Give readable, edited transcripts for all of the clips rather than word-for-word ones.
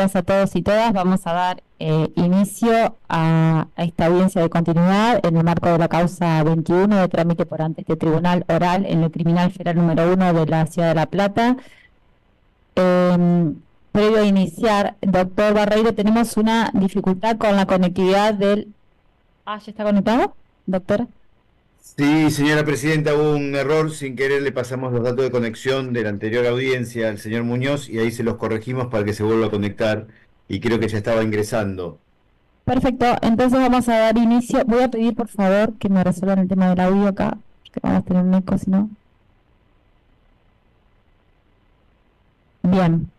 días a todos y todas. Vamos a dar inicio a esta audiencia de continuidad en el marco de la causa 21 de trámite por ante este tribunal oral en el criminal federal número 1 de la Ciudad de La Plata. Previo a iniciar, doctor Barreiro, tenemos una dificultad con la conectividad del... ¿Ya está conectado, doctora? Sí, señora presidenta, hubo un error, sin querer le pasamos los datos de conexión de la anterior audiencia al señor Muñoz y ahí se los corregimos para que se vuelva a conectar y creo que ya estaba ingresando. Perfecto, entonces vamos a dar inicio. Voy a pedir por favor que me resuelvan el tema del audio acá, que vamos a tener un eco si no. Bien.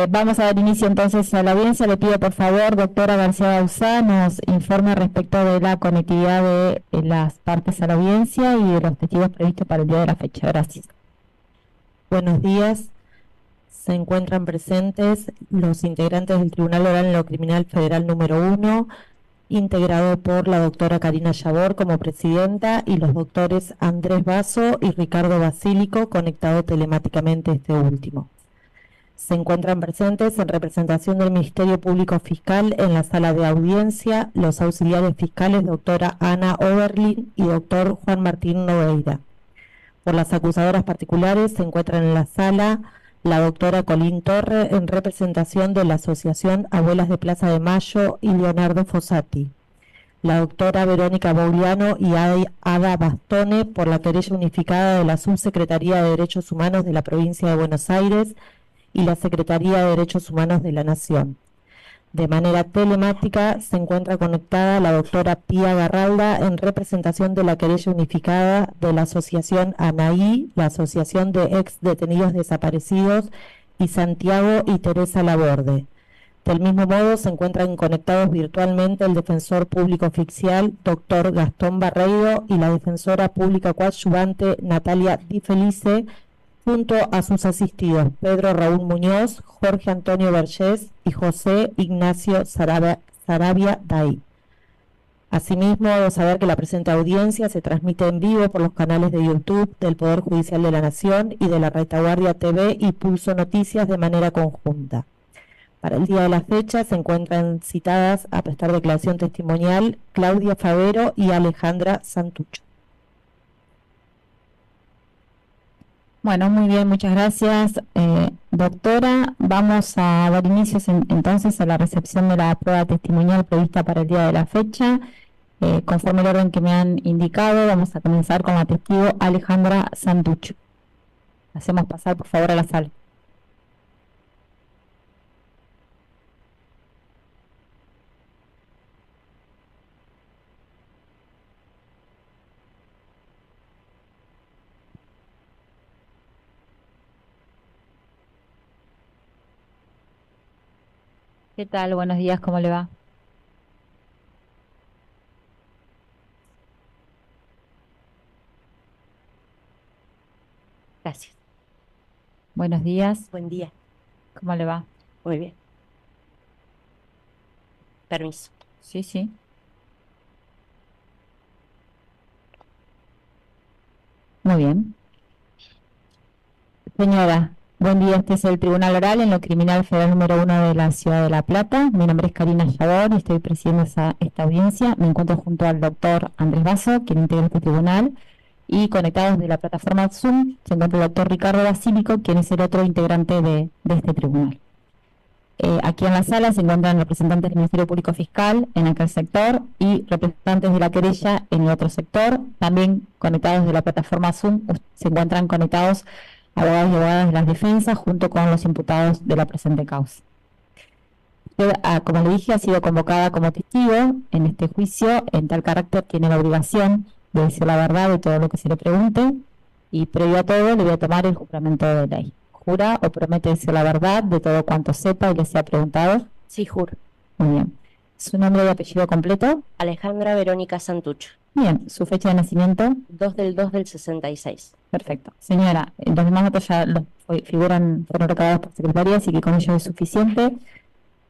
Vamos a dar inicio entonces a la audiencia. Le pido por favor, doctora García Bauzá, nos informe respecto de la conectividad de las partes a la audiencia y de los testigos previstos para el día de la fecha. Gracias. Buenos días. Se encuentran presentes los integrantes del Tribunal Oral en lo Criminal Federal número 1, integrado por la doctora Karina Yabor como presidenta y los doctores Andrés Basso y Ricardo Basílico, conectado telemáticamente este último. Se encuentran presentes en representación del Ministerio Público Fiscal en la sala de audiencia los auxiliares fiscales doctora Ana Oberlin y doctor Juan Martín Nogueira. Por las acusadoras particulares se encuentran en la sala la doctora Colín Torre en representación de la Asociación Abuelas de Plaza de Mayo y Leonardo Fossati. La doctora Verónica Bauliano y Ada Bastone por la querella unificada de la Subsecretaría de Derechos Humanos de la Provincia de Buenos Aires y la Secretaría de Derechos Humanos de la Nación. De manera telemática se encuentra conectada la doctora Pía Garralda en representación de la querella unificada de la Asociación ANAI, la Asociación de Ex Detenidos Desaparecidos, y Santiago y Teresa Laborde. Del mismo modo se encuentran conectados virtualmente el defensor público oficial doctor Gastón Barreiro y la defensora pública coadyuvante Natalia Di Felice, junto a sus asistidos Pedro Raúl Muñoz, Jorge Antonio Vergés y José Ignacio Saravia Day. Asimismo, debo saber que la presente audiencia se transmite en vivo por los canales de YouTube del Poder Judicial de la Nación y de la Retaguardia TV y Pulso Noticias de manera conjunta. Para el día de la fecha se encuentran citadas a prestar declaración testimonial Claudia Favero y Alejandra Santucho. Bueno, muy bien, muchas gracias, doctora. Vamos a dar inicios entonces a la recepción de la prueba testimonial prevista para el día de la fecha. Conforme el orden que me han indicado, vamos a comenzar con la testigo Alejandra Santucho. Hacemos pasar, por favor, a la sala. ¿Qué tal? Buenos días, ¿cómo le va? Gracias. Buenos días. Buen día. ¿Cómo le va? Muy bien. Permiso. Sí, sí. Muy bien. Señora, buen día. Este es el Tribunal Oral en lo Criminal Federal número 1 de la Ciudad de La Plata. Mi nombre es Karina Yabor y estoy presidiendo esta audiencia. Me encuentro junto al doctor Andrés Basso, quien integra este tribunal, y conectados de la plataforma Zoom se encuentra el doctor Ricardo Basílico, quien es el otro integrante de este tribunal. Aquí en la sala se encuentran representantes del Ministerio Público Fiscal en aquel sector y representantes de la querella en el otro sector. También conectados de la plataforma Zoom se encuentran conectados abogados y abogadas de las defensas junto con los imputados de la presente causa. Usted, como le dije, ha sido convocada como testigo en este juicio. En tal carácter tiene la obligación de decir la verdad de todo lo que se le pregunte y previo a todo le voy a tomar el juramento de ley. ¿Jura o promete decir la verdad de todo cuanto sepa y le sea preguntado? Sí, juro. Muy bien. ¿Su nombre y apellido completo? Alejandra Verónica Santucho. Bien. ¿Su fecha de nacimiento? 2/2/66. Perfecto. Señora, los demás datos ya fueron recabados por secretaría, así que con ello es suficiente.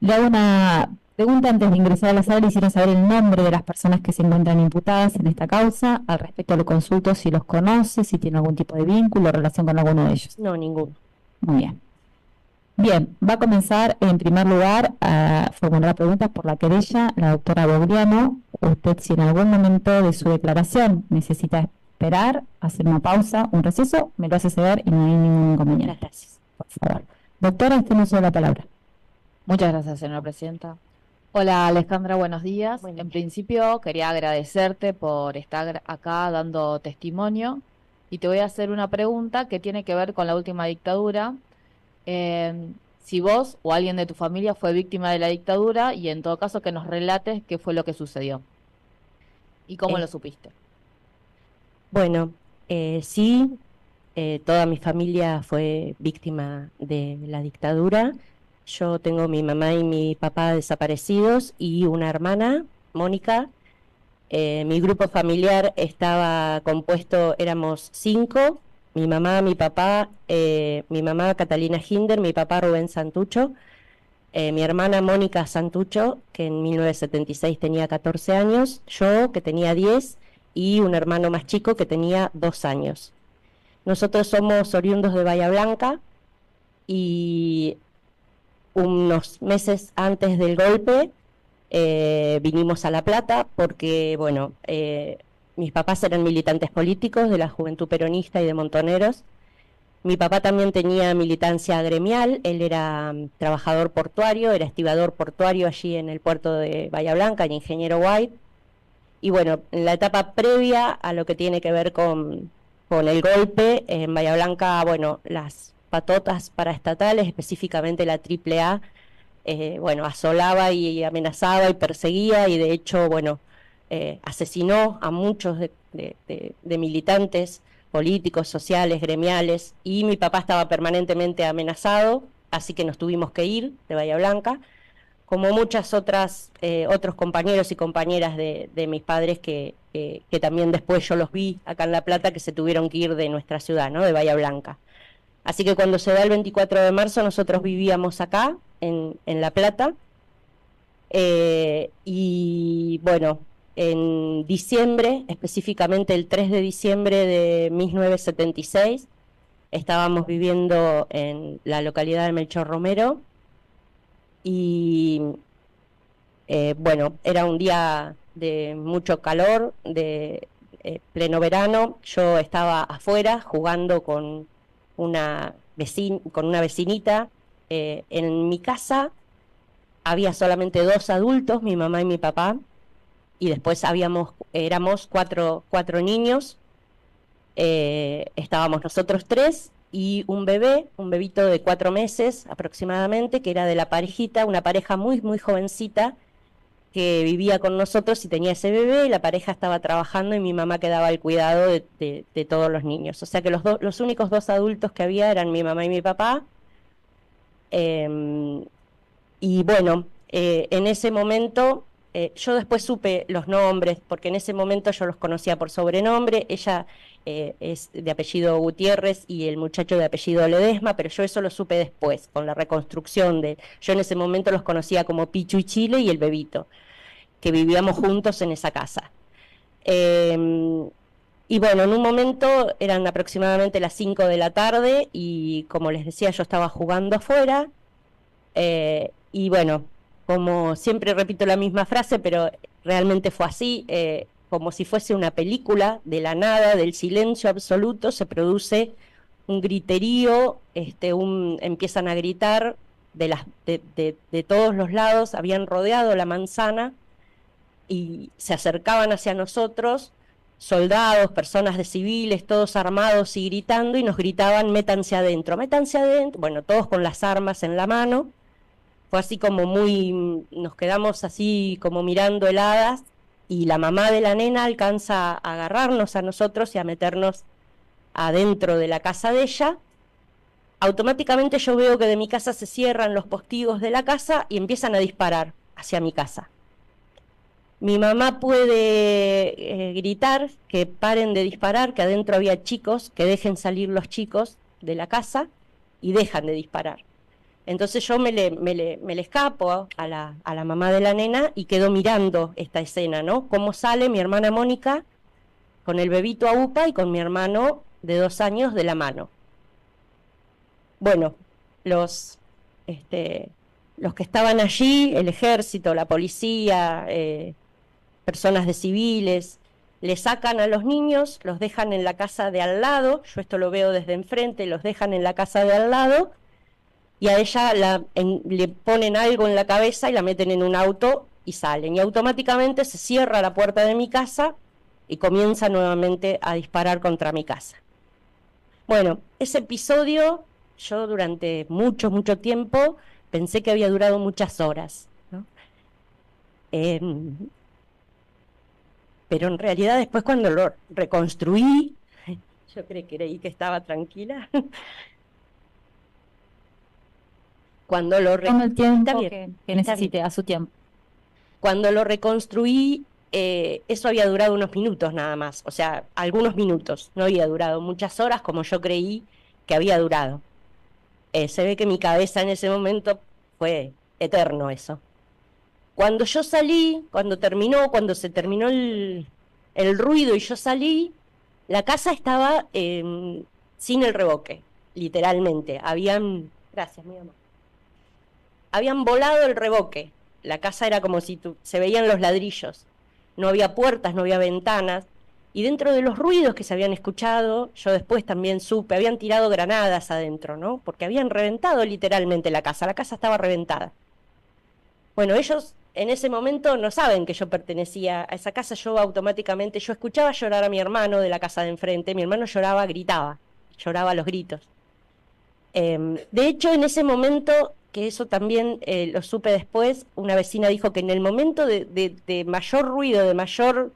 Le hago una pregunta antes de ingresar a la sala. Quisiera saber el nombre de las personas que se encuentran imputadas en esta causa. Al respecto le consulto si los conoce, si tiene algún tipo de vínculo o relación con alguno de ellos. No, ninguno. Muy bien. Bien, va a comenzar en primer lugar a formular preguntas por la querella la doctora Bogliano. Usted, si en algún momento de su declaración necesita esperar, hacer una pausa, un receso, me lo hace saber y no hay ningún inconveniente. Gracias. Por favor. Doctora, usted no usa la palabra. Muchas gracias, señora presidenta. Hola, Alejandra, buenos días. Buenos En días. principio, quería agradecerte por estar acá dando testimonio y te voy a hacer una pregunta que tiene que ver con la última dictadura. Si vos o alguien de tu familia fue víctima de la dictadura y en todo caso que nos relates qué fue lo que sucedió y cómo Eh, lo supiste. Bueno, sí, toda mi familia fue víctima de la dictadura. Yo tengo mi mamá y mi papá desaparecidos y una hermana, Mónica. Mi grupo familiar estaba compuesto, éramos 5, mi mamá, mi papá, mi mamá Catalina Hinder, mi papá Rubén Santucho, mi hermana Mónica Santucho, que en 1976 tenía 14 años, yo que tenía 10 y un hermano más chico que tenía 2 años. Nosotros somos oriundos de Bahía Blanca y unos meses antes del golpe vinimos a La Plata porque, bueno, mis papás eran militantes políticos de la Juventud Peronista y de Montoneros. Mi papá también tenía militancia gremial, él era trabajador portuario, era estibador portuario allí en el puerto de Bahía Blanca, el ingeniero White. Y bueno, en la etapa previa a lo que tiene que ver con el golpe, en Bahía Blanca, bueno, las patotas paraestatales, específicamente la AAA, bueno, asolaba y amenazaba y perseguía y de hecho, bueno, asesinó a muchos de militantes políticos, sociales, gremiales, y mi papá estaba permanentemente amenazado, así que nos tuvimos que ir de Bahía Blanca, como muchas otras, otros compañeros y compañeras de mis padres que también después yo los vi acá en La Plata, que se tuvieron que ir de nuestra ciudad, ¿no? De Bahía Blanca. Así que cuando se da el 24 de marzo nosotros vivíamos acá, en La Plata, y bueno, en diciembre, específicamente el 3 de diciembre de 1976, estábamos viviendo en la localidad de Melchor Romero, y bueno, era un día de mucho calor, de pleno verano. Yo estaba afuera jugando con una vecinita. En mi casa había solamente 2 adultos, mi mamá y mi papá, y después éramos cuatro niños. Estábamos nosotros 3 y un bebito de 4 meses aproximadamente, que era de la parejita, una pareja muy, muy jovencita, que vivía con nosotros y tenía ese bebé, y la pareja estaba trabajando y mi mamá quedaba al cuidado de todos los niños. O sea que los únicos 2 adultos que había eran mi mamá y mi papá. Y bueno, en ese momento, yo después supe los nombres, porque en ese momento yo los conocía por sobrenombre. Ella es de apellido Gutiérrez y el muchacho de apellido Ledesma, pero yo eso lo supe después, con la reconstrucción yo en ese momento los conocía como Pichu y Chile y el bebito, que vivíamos juntos en esa casa. Y bueno, en un momento eran aproximadamente las 5 de la tarde y como les decía, yo estaba jugando afuera, y bueno, como siempre repito la misma frase, pero realmente fue así, como si fuese una película, de la nada, del silencio absoluto, se produce un griterío, empiezan a gritar de todos los lados, habían rodeado la manzana y se acercaban hacia nosotros, soldados, personas de civiles, todos armados y gritando, y nos gritaban: métanse adentro, bueno, todos con las armas en la mano. Fue así como nos quedamos así como mirando heladas, y la mamá de la nena alcanza a agarrarnos a nosotros y a meternos adentro de la casa de ella. Automáticamente yo veo que de mi casa se cierran los postigos de la casa y empiezan a disparar hacia mi casa. Mi mamá puede gritar que paren de disparar, que adentro había chicos, que dejen salir los chicos de la casa, y dejan de disparar. Entonces yo me le escapo a la mamá de la nena y quedo mirando esta escena, ¿no? Cómo sale mi hermana Mónica con el bebito a UPA y con mi hermano de 2 años de la mano. Bueno, los los que estaban allí, el ejército, la policía, personas de civiles, le sacan a los niños, los dejan en la casa de al lado, yo esto lo veo desde enfrente, los dejan en la casa de al lado, y a ella le ponen algo en la cabeza y la meten en un auto y salen. Y automáticamente se cierra la puerta de mi casa y comienza nuevamente a disparar contra mi casa. Bueno, ese episodio yo durante mucho tiempo pensé que había durado muchas horas, ¿no? Pero en realidad después cuando lo reconstruí, yo creí que estaba tranquila. Cuando lo Tome el tiempo bien, que necesite, a su tiempo. Cuando lo reconstruí, eso había durado unos minutos nada más, o sea, algunos minutos, no había durado muchas horas como yo creí que había durado. Se ve que mi cabeza en ese momento fue eterno eso. Cuando yo salí, cuando se terminó el ruido y yo salí, la casa estaba sin el revoque, literalmente. Gracias, mi amor. Habían volado el revoque. La casa era como si se veían los ladrillos. No había puertas, no había ventanas. Y dentro de los ruidos que se habían escuchado, yo después también supe, habían tirado granadas adentro, ¿no? Porque habían reventado literalmente la casa estaba reventada. Bueno, ellos en ese momento no saben que yo pertenecía a esa casa, yo escuchaba llorar a mi hermano de la casa de enfrente, mi hermano lloraba a los gritos. De hecho, en ese momento, que eso también lo supe después, una vecina dijo que en el momento de mayor ruido, de mayor...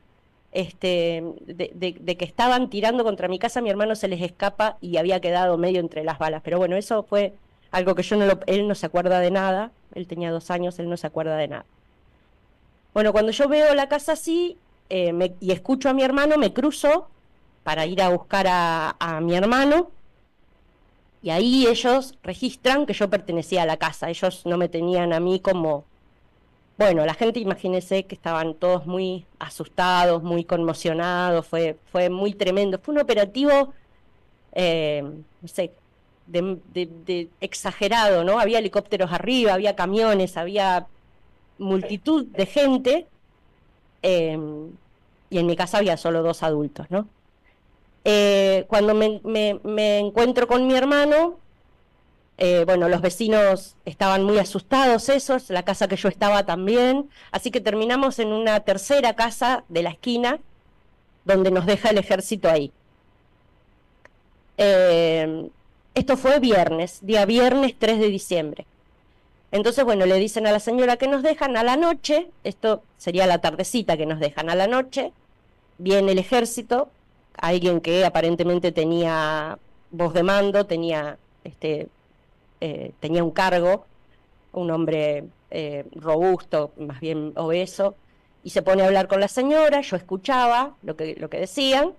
de que estaban tirando contra mi casa, mi hermano se les escapa y había quedado medio entre las balas. Pero bueno, eso fue algo que él no se acuerda de nada, él tenía 2 años, él no se acuerda de nada. Bueno, cuando yo veo la casa así y escucho a mi hermano, me cruzo para ir a buscar a mi hermano, y ahí ellos registran que yo pertenecía a la casa, ellos no me tenían a mí como... Bueno, la gente, imagínense que estaban todos muy asustados, muy conmocionados, fue muy tremendo. Fue un operativo, no sé, de exagerado, ¿no? Había helicópteros arriba, había camiones, había multitud de gente, y en mi casa había solo 2 adultos, ¿no? Cuando me encuentro con mi hermano... bueno, los vecinos estaban muy asustados la casa que yo estaba también, así que terminamos en una tercera casa de la esquina, donde nos deja el ejército ahí. Esto fue día viernes 3 de diciembre. Entonces, bueno, le dicen a la señora que nos dejan a la noche, esto sería la tardecita que nos dejan a la noche, viene el ejército, alguien que aparentemente tenía voz de mando, tenía un cargo, un hombre robusto, más bien obeso, y se pone a hablar con la señora, yo escuchaba lo que decían,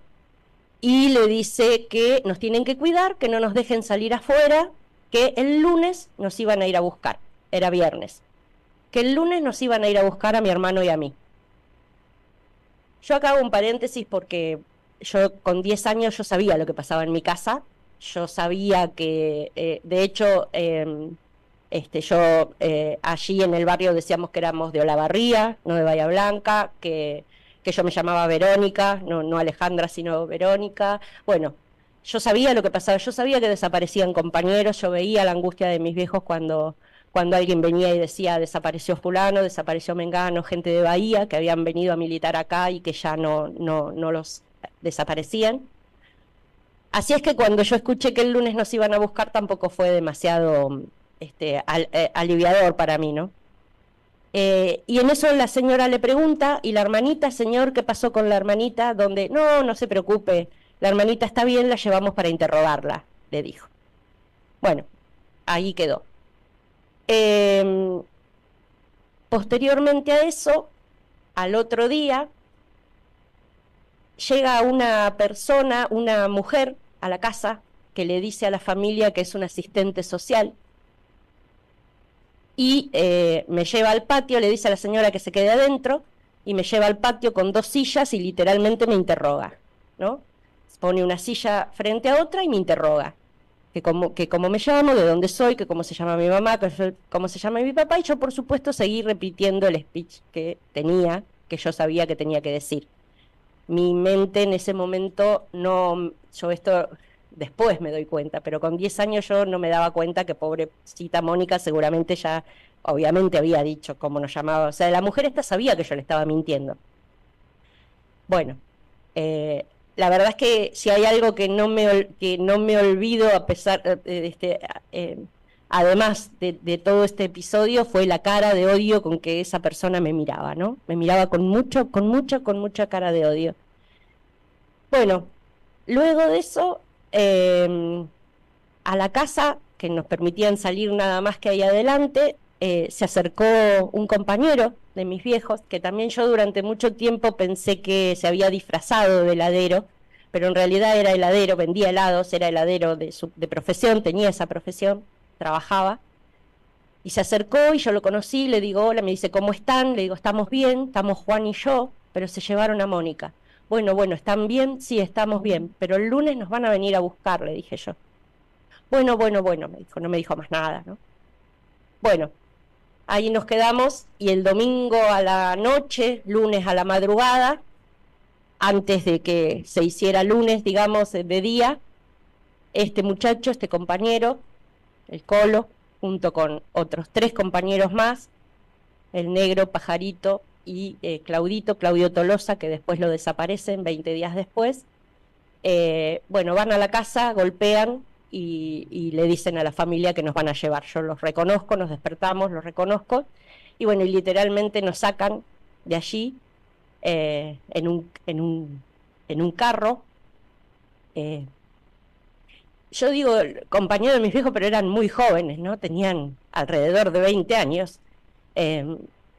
y le dice que nos tienen que cuidar, que no nos dejen salir afuera, que el lunes nos iban a ir a buscar, era viernes, que el lunes nos iban a ir a buscar a mi hermano y a mí. Yo acá hago un paréntesis porque yo con 10 años yo sabía lo que pasaba en mi casa. Yo sabía que, de hecho, allí en el barrio decíamos que éramos de Olavarría, no de Bahía Blanca, que yo me llamaba Verónica, no Alejandra, sino Verónica. Bueno, yo sabía lo que pasaba, yo sabía que desaparecían compañeros, yo veía la angustia de mis viejos cuando alguien venía y decía desapareció fulano, desapareció mengano, gente de Bahía que habían venido a militar acá y que ya no los desaparecían. Así es que cuando yo escuché que el lunes nos iban a buscar tampoco fue demasiado aliviador para mí, ¿no? Y en eso la señora le pregunta, ¿y la hermanita, señor, qué pasó con la hermanita? Donde, no se preocupe, la hermanita está bien, la llevamos para interrogarla, le dijo. Bueno, ahí quedó. Posteriormente a eso, al otro día, llega una persona, una mujer, a la casa, que le dice a la familia que es un asistente social, y me lleva al patio, le dice a la señora que se quede adentro, y me lleva al patio con 2 sillas y literalmente me interroga, ¿no? Pone una silla frente a otra y me interroga. que cómo me llamo, de dónde soy, que cómo se llama mi mamá, cómo se llama mi papá, y yo por supuesto seguí repitiendo el speech que tenía, que yo sabía que tenía que decir. Mi mente en ese momento no, yo esto después me doy cuenta, pero con 10 años yo no me daba cuenta que pobrecita Mónica seguramente ya, obviamente había dicho cómo nos llamaba, o sea, la mujer esta sabía que yo le estaba mintiendo. Bueno, la verdad es que si hay algo que no me olvido a pesar además de todo este episodio, fue la cara de odio con que esa persona me miraba, ¿no? Me miraba con mucha cara de odio. Bueno, luego de eso, a la casa, que nos permitían salir nada más que ahí adelante, se acercó un compañero de mis viejos, que también yo durante mucho tiempo pensé que se había disfrazado de heladero, pero en realidad era heladero, vendía helados, era heladero de profesión, tenía esa profesión, trabajaba, y se acercó y yo lo conocí, le digo hola, me dice ¿cómo están? Le digo estamos bien, estamos Juan y yo, pero se llevaron a Mónica. Bueno, ¿están bien? Sí, estamos bien, pero el lunes nos van a venir a buscar, le dije yo. Bueno, me dijo, no me dijo más nada, ¿no? Bueno, ahí nos quedamos y el domingo a la noche, lunes a la madrugada, antes de que se hiciera lunes, digamos, de día, este muchacho, este compañero, el Colo, junto con otros 3 compañeros más, el negro, Pajarito y Claudio Tolosa, que después lo desaparecen 20 días después, van a la casa, golpean y le dicen a la familia que nos van a llevar. Yo los reconozco, nos despertamos, los reconozco, y bueno, y literalmente nos sacan de allí en un carro. Yo digo compañeros de mis viejos, pero eran muy jóvenes, ¿no? Tenían alrededor de 20 años.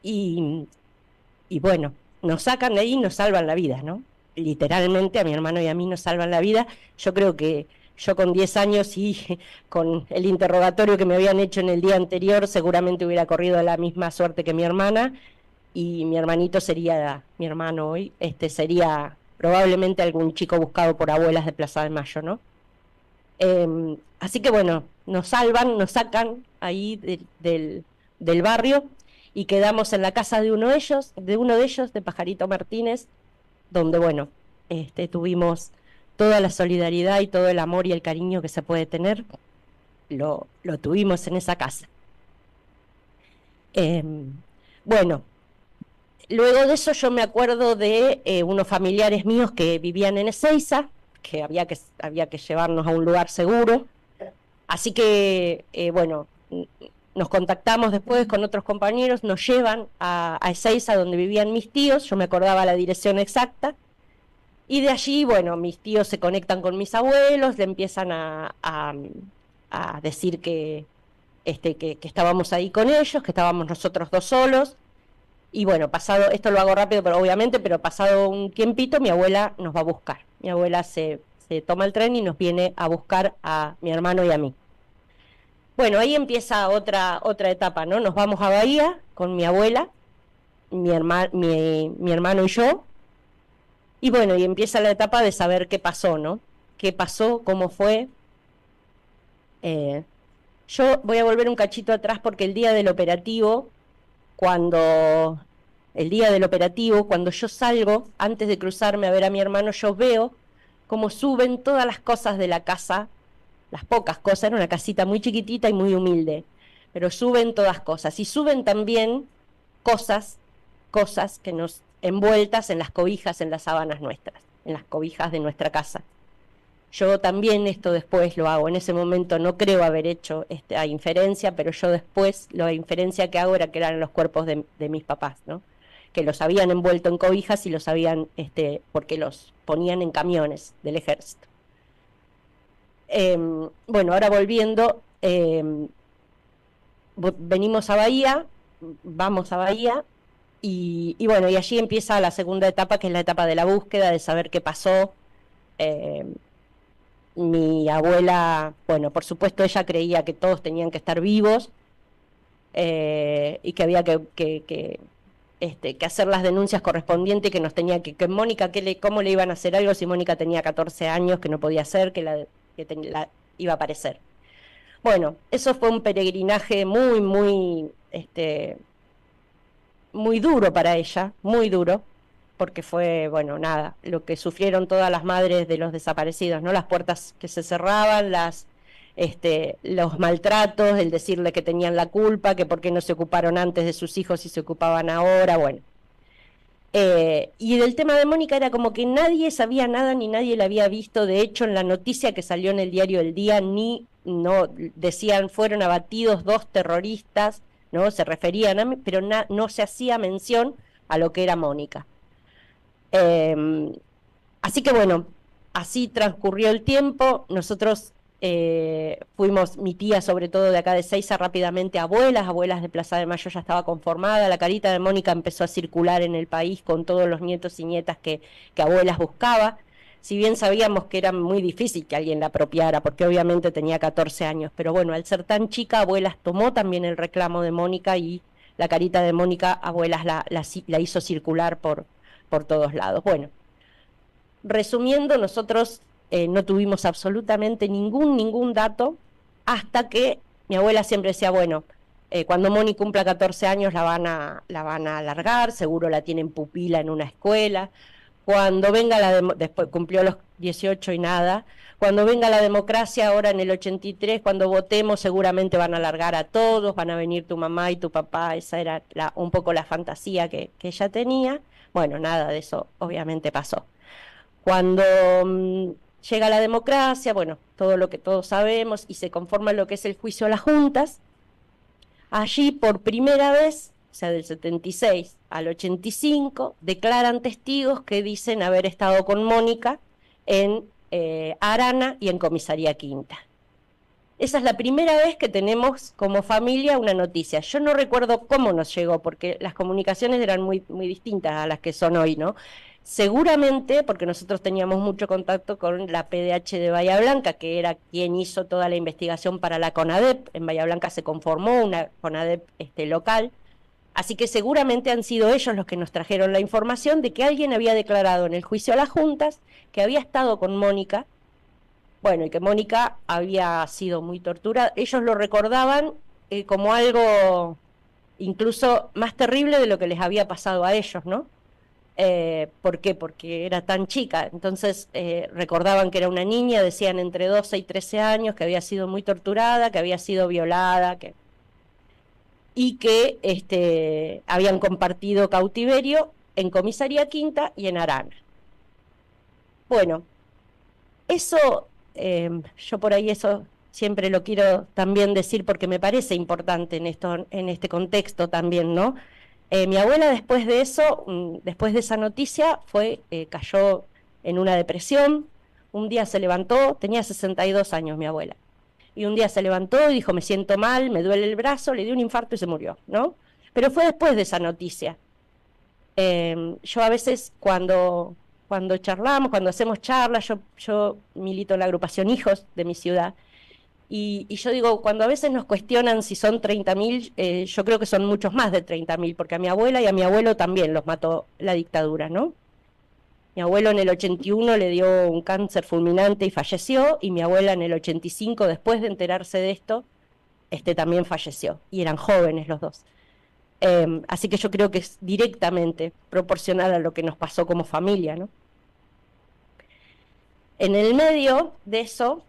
Y bueno, nos sacan de ahí y nos salvan la vida, ¿no? Literalmente a mi hermano y a mí nos salvan la vida. Yo creo que yo con 10 años y con el interrogatorio que me habían hecho en el día anterior, seguramente hubiera corrido la misma suerte que mi hermana, y mi hermanito sería, mi hermano hoy, sería probablemente algún chico buscado por abuelas de Plaza de Mayo, ¿no? Así que bueno, nos salvan, nos sacan ahí del barrio, y quedamos en la casa de uno de ellos, de Pajarito Martínez, donde bueno, tuvimos toda la solidaridad y todo el amor y el cariño que se puede tener, lo tuvimos en esa casa. Bueno, luego de eso yo me acuerdo de unos familiares míos que vivían en Ezeiza, que había que llevarnos a un lugar seguro, así que bueno, nos contactamos después con otros compañeros, nos llevan a Ezeiza, donde vivían mis tíos, yo me acordaba la dirección exacta, y de allí, bueno, mis tíos se conectan con mis abuelos, le empiezan a decir que estábamos ahí con ellos, que estábamos nosotros 2 solos, y bueno, esto lo hago rápido, pero obviamente, pero pasado un tiempito, mi abuela nos va a buscar. Mi abuela se toma el tren y nos viene a buscar a mi hermano y a mí. Bueno, ahí empieza otra etapa, ¿no? Nos vamos a Bahía con mi abuela, mi hermano y yo, y bueno, y empieza la etapa de saber qué pasó, ¿no? ¿Qué pasó? ¿Cómo fue? Yo voy a volver un cachito atrás porque el día del operativo, cuando yo salgo, antes de cruzarme a ver a mi hermano, yo veo cómo suben todas las cosas de la casa, las pocas cosas, era una casita muy chiquitita y muy humilde, pero suben todas cosas, y suben también cosas que nos envueltas en las cobijas, en las sábanas nuestras, en las cobijas de nuestra casa. Yo también esto después lo hago, en ese momento no creo haber hecho esta inferencia, pero yo después la inferencia que hago era que eran los cuerpos de mis papás, ¿no? Que los habían envuelto en cobijas y los habían, porque los ponían en camiones del ejército. Bueno, ahora volviendo, venimos a Bahía, vamos a Bahía, y bueno, y allí empieza la segunda etapa, que es la etapa de la búsqueda, de saber qué pasó. Mi abuela, bueno, por supuesto ella creía que todos tenían que estar vivos, y que había que hacer las denuncias correspondientes, que nos tenía que Mónica, ¿cómo le iban a hacer algo si Mónica tenía 14 años, que no podía hacer, que la iba a aparecer? Bueno, eso fue un peregrinaje muy, muy, muy duro para ella, muy duro, porque fue, bueno, nada, lo que sufrieron todas las madres de los desaparecidos, ¿no? Las puertas que se cerraban, los maltratos, el decirle que tenían la culpa, que por qué no se ocuparon antes de sus hijos y se ocupaban ahora, bueno. Y del tema de Mónica era como que nadie sabía nada ni nadie la había visto. De hecho, en la noticia que salió en el diario El Día, no decían fueron abatidos 2 terroristas, ¿no? Se referían a mí, pero no se hacía mención a lo que era Mónica. Así que bueno, así transcurrió el tiempo. Nosotros fuimos, mi tía sobre todo de acá de Seiza, rápidamente abuelas de Plaza de Mayo ya estaba conformada, la carita de Mónica empezó a circular en el país con todos los nietos y nietas que abuelas buscaba, si bien sabíamos que era muy difícil que alguien la apropiara, porque obviamente tenía 14 años, pero bueno, al ser tan chica, abuelas tomó también el reclamo de Mónica y la carita de Mónica, abuelas la hizo circular por todos lados. Bueno, resumiendo, nosotros no tuvimos absolutamente ningún dato hasta que mi abuela siempre decía, bueno, cuando Moni cumpla 14 años la van a alargar, seguro la tienen pupila en una escuela, cuando venga después cumplió los 18 y nada, cuando venga la democracia ahora en el 83, cuando votemos seguramente van a alargar a todos, van a venir tu mamá y tu papá, esa era un poco la fantasía que ella tenía. Bueno, nada de eso obviamente pasó. Cuando llega la democracia, bueno, todo lo que todos sabemos, y se conforma lo que es el juicio a las juntas, allí por primera vez, o sea, del 76 al 85, declaran testigos que dicen haber estado con Mónica en Arana y en Comisaría Quinta. Esa es la primera vez que tenemos como familia una noticia. Yo no recuerdo cómo nos llegó, porque las comunicaciones eran muy, muy distintas a las que son hoy, ¿no? Seguramente, porque nosotros teníamos mucho contacto con la PDH de Bahía Blanca, que era quien hizo toda la investigación para la CONADEP. En Bahía Blanca se conformó una CONADEP local, así que seguramente han sido ellos los que nos trajeron la información de que alguien había declarado en el juicio a las juntas que había estado con Mónica, bueno, y que Mónica había sido muy torturada. Ellos lo recordaban como algo incluso más terrible de lo que les había pasado a ellos, ¿no? ¿Por qué? Porque era tan chica. Entonces recordaban que era una niña, decían entre 12 y 13 años, que había sido muy torturada, que había sido violada, y que habían compartido cautiverio en Comisaría Quinta y en Arana. Bueno, eso, yo por ahí eso siempre lo quiero también decir porque me parece importante en este contexto también, ¿no? Mi abuela después de eso, después de esa noticia, cayó en una depresión. Un día se levantó, tenía 62 años mi abuela, y un día se levantó y dijo, me siento mal, me duele el brazo, le dio un infarto y se murió, ¿no? Pero fue después de esa noticia. Yo a veces cuando charlamos, cuando hacemos charlas, yo milito en la agrupación Hijos de mi ciudad, y yo digo, cuando a veces nos cuestionan si son 30.000, yo creo que son muchos más de 30.000, porque a mi abuela y a mi abuelo también los mató la dictadura, ¿no? Mi abuelo en el 81 le dio un cáncer fulminante y falleció, y mi abuela en el 85, después de enterarse de esto, también falleció, y eran jóvenes los dos. Así que yo creo que es directamente proporcional a lo que nos pasó como familia, ¿no? En el medio de eso,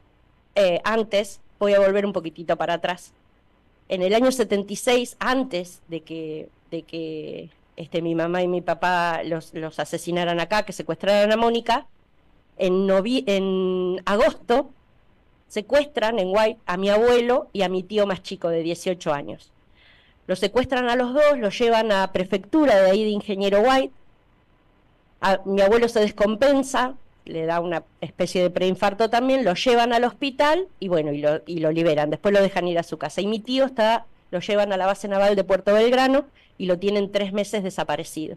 antes, voy a volver un poquitito para atrás. En el año 76, antes de que mi mamá y mi papá los asesinaran acá, que secuestraran a Mónica, en agosto secuestran en White a mi abuelo y a mi tío más chico de 18 años. Los secuestran a los dos, los llevan a prefectura de ahí de Ingeniero White. Mi abuelo se descompensa, le da una especie de preinfarto también, lo llevan al hospital y bueno, y lo liberan, después lo dejan ir a su casa. Y mi tío lo llevan a la base naval de Puerto Belgrano y lo tienen 3 meses desaparecido.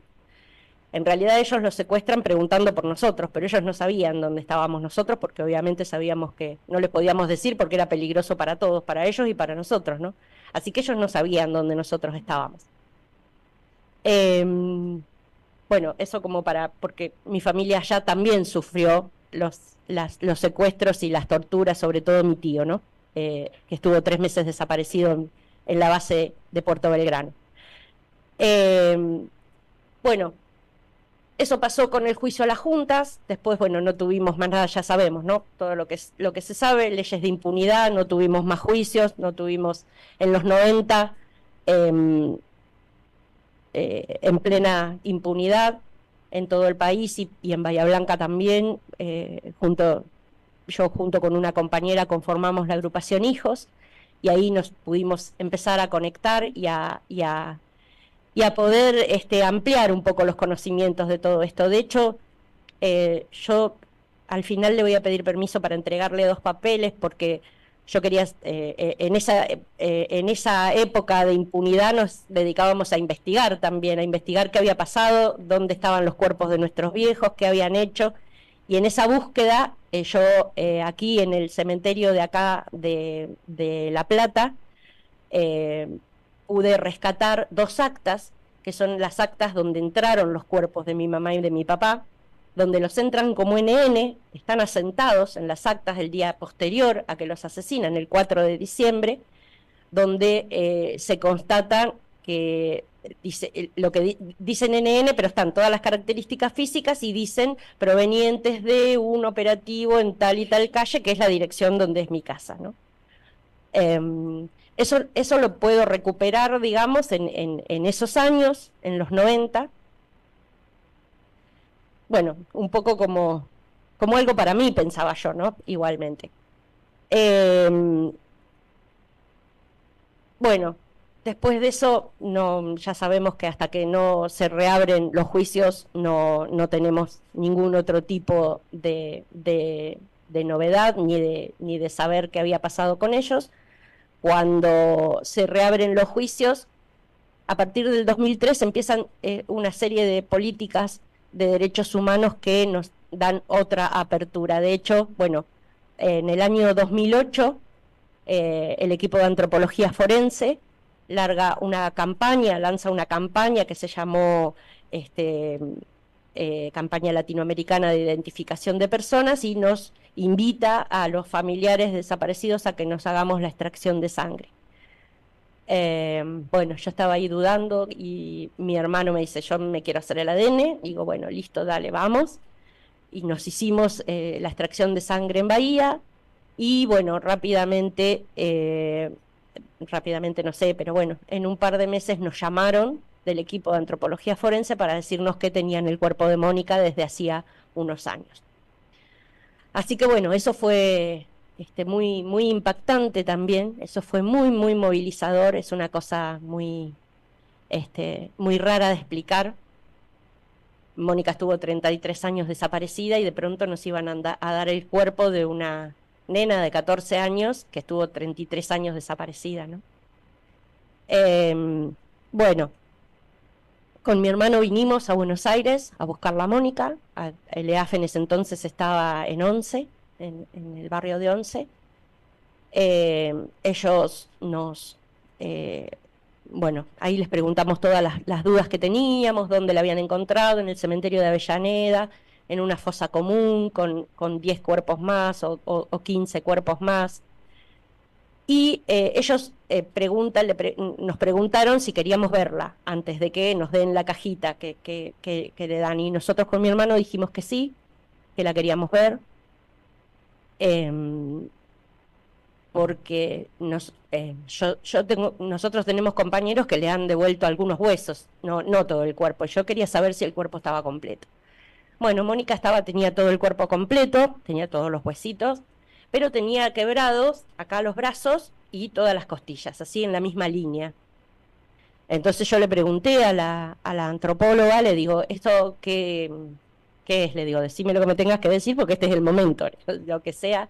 En realidad ellos lo secuestran preguntando por nosotros, pero ellos no sabían dónde estábamos nosotros, porque obviamente sabíamos que no les podíamos decir porque era peligroso para todos, para ellos y para nosotros, ¿no? Así que ellos no sabían dónde nosotros estábamos. Bueno, eso porque mi familia ya también sufrió los secuestros y las torturas, sobre todo mi tío, ¿no? que estuvo 3 meses desaparecido en la base de Puerto Belgrano. Bueno, eso pasó con el juicio a las juntas, después, bueno, no tuvimos más nada, ya sabemos, ¿no? Todo lo que se sabe, leyes de impunidad, no tuvimos más juicios, no tuvimos en los 90 en plena impunidad en todo el país y en Bahía Blanca también, yo junto con una compañera conformamos la agrupación Hijos y ahí nos pudimos empezar a conectar y a poder ampliar un poco los conocimientos de todo esto. De hecho, yo al final le voy a pedir permiso para entregarle 2 papeles porque yo quería, en esa época de impunidad nos dedicábamos a investigar también, a investigar qué había pasado, dónde estaban los cuerpos de nuestros viejos, qué habían hecho, y en esa búsqueda, yo aquí en el cementerio de acá de La Plata, pude rescatar 2 actas, que son las actas donde entraron los cuerpos de mi mamá y de mi papá, donde los entran como NN, están asentados en las actas del día posterior a que los asesinan, el 4 de diciembre, donde se constata que lo que dicen NN, pero están todas las características físicas y dicen provenientes de un operativo en tal y tal calle, que es la dirección donde es mi casa, ¿no? Eso lo puedo recuperar, digamos, en esos años, en los 90. Bueno, un poco como algo para mí, pensaba yo, ¿no? Igualmente. Bueno, después de eso, ya sabemos que hasta que no se reabren los juicios, no tenemos ningún otro tipo de novedad, ni de saber qué había pasado con ellos. Cuando se reabren los juicios, a partir del 2003 empiezan una serie de políticas de derechos humanos que nos dan otra apertura. De hecho, bueno, en el año 2008, el equipo de antropología forense lanza una campaña que se llamó Campaña Latinoamericana de Identificación de Personas, y nos invita a los familiares desaparecidos a que nos hagamos la extracción de sangre. Bueno, yo estaba ahí dudando y mi hermano me dice, yo me quiero hacer el ADN. Digo, bueno, listo, dale, vamos. Y nos hicimos la extracción de sangre en Bahía y bueno, rápidamente no sé, pero bueno, en un par de meses nos llamaron del equipo de antropología forense para decirnos que tenían el cuerpo de Mónica desde hacía unos años. Así que bueno, eso fue muy, muy impactante también, eso fue muy, muy movilizador, es una cosa muy rara de explicar. Mónica estuvo 33 años desaparecida y de pronto nos iban a dar el cuerpo de una nena de 14 años que estuvo 33 años desaparecida, ¿no? Bueno, con mi hermano vinimos a Buenos Aires a buscar a Mónica. El EAF en ese entonces estaba en Once, en el barrio de Once. Ellos bueno, ahí les preguntamos todas las dudas que teníamos, dónde la habían encontrado, en el cementerio de Avellaneda, en una fosa común, con 10 cuerpos más o 15 cuerpos más. Y ellos nos preguntaron si queríamos verla antes de que nos den la cajita que le dan. Y nosotros con mi hermano dijimos que sí, que la queríamos ver. Porque nosotros tenemos compañeros que le han devuelto algunos huesos, no todo el cuerpo. Yo quería saber si el cuerpo estaba completo. Bueno, Mónica tenía todo el cuerpo completo, tenía todos los huesitos, pero tenía quebrados acá los brazos y todas las costillas, así en la misma línea. Entonces yo le pregunté a la antropóloga, le digo, ¿esto qué es? Le digo, decime lo que me tengas que decir porque este es el momento, lo que sea.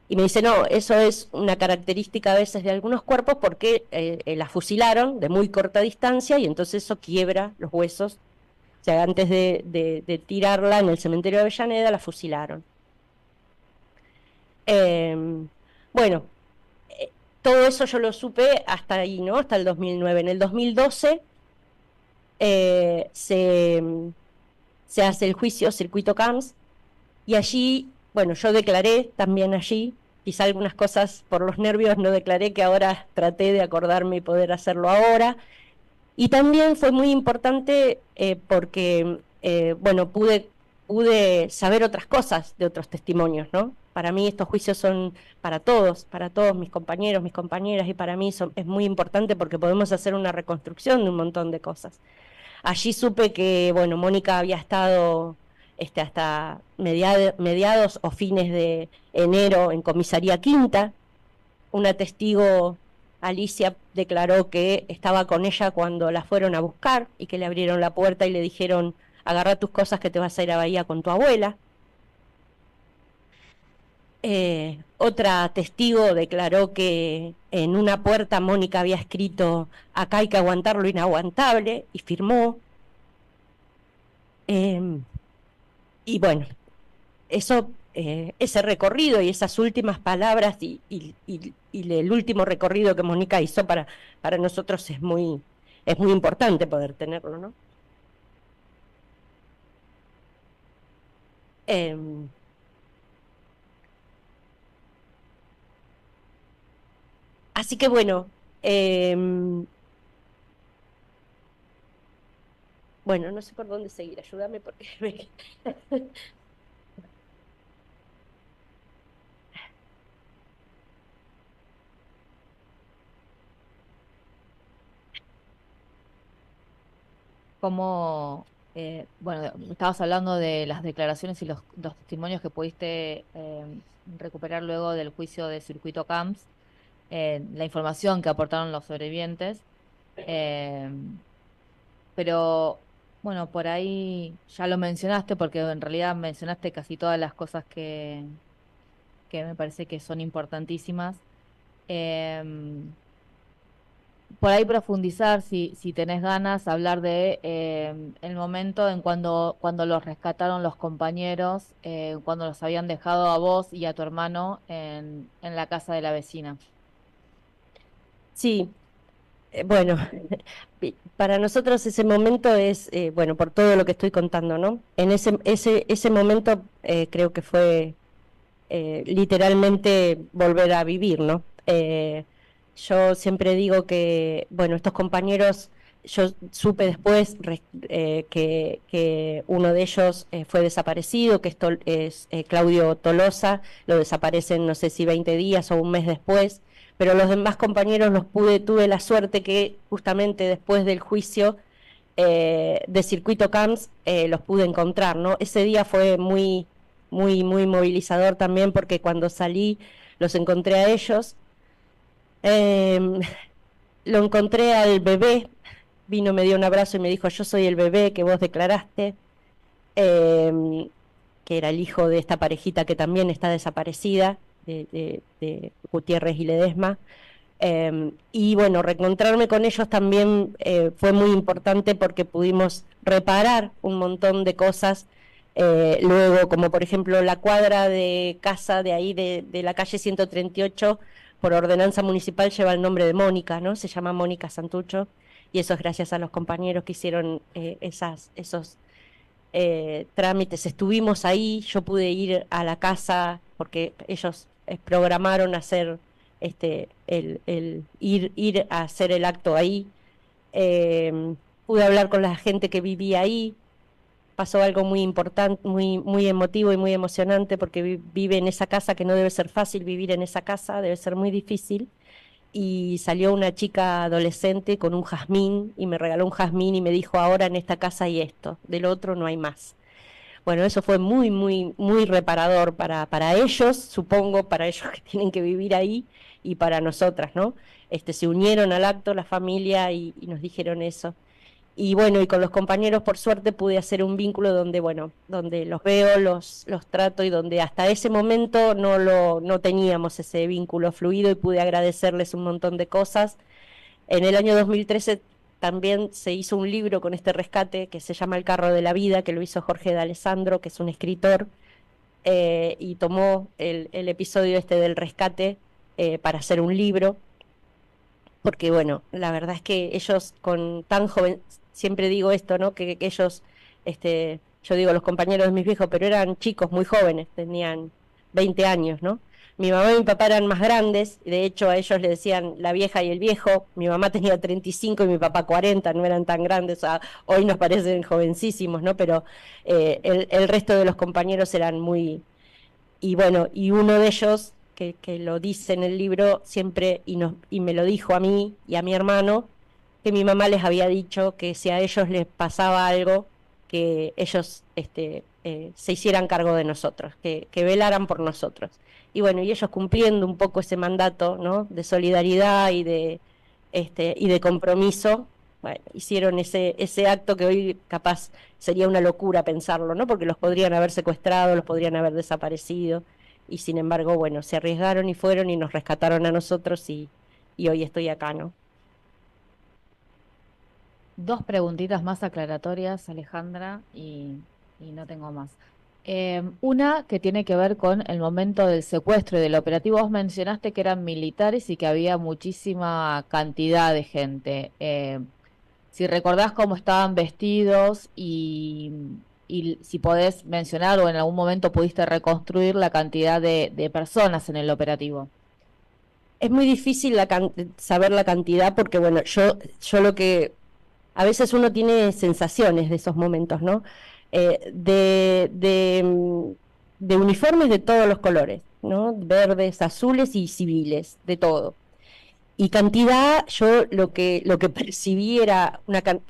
Y me dice, no, eso es una característica a veces de algunos cuerpos porque la fusilaron de muy corta distancia y entonces eso quiebra los huesos. O sea, antes de tirarla en el cementerio de Avellaneda, la fusilaron. Bueno, todo eso yo lo supe hasta ahí, ¿no? Hasta el 2009. En el 2012 se hace el juicio Circuito Camps y allí, bueno, yo declaré también allí quizá algunas cosas por los nervios no declaré, que ahora traté de acordarme y poder hacerlo ahora. Y también fue muy importante porque, bueno, pude saber otras cosas de otros testimonios, ¿no? Para mí estos juicios son para todos mis compañeros, mis compañeras, y para mí es muy importante porque podemos hacer una reconstrucción de un montón de cosas. Allí supe que, bueno, Mónica había estado hasta mediados o fines de enero en comisaría quinta. Una testigo, Alicia, declaró que estaba con ella cuando la fueron a buscar y que le abrieron la puerta y le dijeron: agarra tus cosas que te vas a ir a Bahía con tu abuela. Otra testigo declaró que en una puerta Mónica había escrito: acá hay que aguantar lo inaguantable, y firmó. Y bueno, eso, ese recorrido y esas últimas palabras y el último recorrido que Mónica hizo para nosotros es muy importante poder tenerlo, ¿no? Así que bueno, bueno, no sé por dónde seguir, ayúdame porque Como, bueno, estabas hablando de las declaraciones y los testimonios que pudiste recuperar luego del juicio de Circuito Camps, la información que aportaron los sobrevivientes, eh, pero bueno, por ahí ya lo mencionaste porque en realidad mencionaste casi todas las cosas que me parece que son importantísimas. Por ahí profundizar, si tenés ganas, hablar de el momento en cuando los rescataron los compañeros, cuando los habían dejado a vos y a tu hermano en la casa de la vecina. Sí, bueno, para nosotros ese momento es, bueno, por todo lo que estoy contando, ¿no? En ese momento creo que fue literalmente volver a vivir, ¿no? Yo siempre digo que, bueno, estos compañeros, yo supe después que uno de ellos fue desaparecido, que es Claudio Tolosa, lo desaparecen no sé si 20 días o un mes después, pero los demás compañeros tuve la suerte que justamente después del juicio de Circuito Camps los pude encontrar, ¿no? Ese día fue muy movilizador también porque cuando salí los encontré a ellos. Lo encontré al bebé, vino, me dio un abrazo y me dijo: yo soy el bebé que vos declaraste, que era el hijo de esta parejita que también está desaparecida, de Gutiérrez y Ledesma. Y bueno, reencontrarme con ellos también fue muy importante porque pudimos reparar un montón de cosas. Luego, como por ejemplo la cuadra de casa de ahí de la calle 138, por ordenanza municipal lleva el nombre de Mónica, ¿no? Se llama Mónica Santucho, y eso es gracias a los compañeros que hicieron esos trámites. Estuvimos ahí, yo pude ir a la casa porque ellos programaron hacer ir a hacer el acto ahí. Pude hablar con la gente que vivía ahí. Pasó algo muy importante, muy emotivo y muy emocionante, porque vive en esa casa, que no debe ser fácil vivir en esa casa, debe ser muy difícil. Y salió una chica adolescente con un jazmín y me regaló un jazmín y me dijo: ahora en esta casa hay esto, del otro no hay más. Bueno, eso fue muy reparador para ellos, supongo, para ellos que tienen que vivir ahí, y para nosotras, ¿no? Se unieron al acto, la familia, y nos dijeron eso. Y bueno, y con los compañeros por suerte pude hacer un vínculo donde, bueno, donde los veo, los trato, y donde hasta ese momento no teníamos ese vínculo fluido, y pude agradecerles un montón de cosas. En el año 2013 también se hizo un libro con este rescate que se llama El carro de la vida, que lo hizo Jorge D'Alessandro, que es un escritor, y tomó el episodio del rescate para hacer un libro. Porque bueno, la verdad es que ellos con tan joven, siempre digo esto, ¿no? Que ellos, yo digo los compañeros de mis viejos, pero eran chicos muy jóvenes, tenían 20 años, ¿no? Mi mamá y mi papá eran más grandes, de hecho a ellos le decían la vieja y el viejo. Mi mamá tenía 35 y mi papá 40, no eran tan grandes, o sea, hoy nos parecen jovencísimos, ¿no? Pero el resto de los compañeros eran muy... Y bueno, y uno de ellos, que lo dice en el libro siempre, y me lo dijo a mí y a mi hermano, que mi mamá les había dicho que si a ellos les pasaba algo, que ellos se hicieran cargo de nosotros, que velaran por nosotros. Y bueno, y ellos cumpliendo un poco ese mandato, ¿no?, de solidaridad y de compromiso, bueno, hicieron ese acto que hoy capaz sería una locura pensarlo, ¿no?, porque los podrían haber secuestrado, los podrían haber desaparecido, y sin embargo, bueno, se arriesgaron y fueron y nos rescataron a nosotros, y hoy estoy acá, ¿no? Dos preguntitas más aclaratorias, Alejandra, y no tengo más. Una que tiene que ver con el momento del secuestro y del operativo. Vos mencionaste que eran militares y que había muchísima cantidad de gente. Si recordás cómo estaban vestidos y si podés mencionar o en algún momento pudiste reconstruir la cantidad de personas en el operativo. Es muy difícil saber la cantidad porque, bueno, yo lo que... A veces uno tiene sensaciones de esos momentos, ¿no? De uniformes de todos los colores, ¿no? Verdes, azules y civiles, de todo. Y cantidad, yo lo que percibí era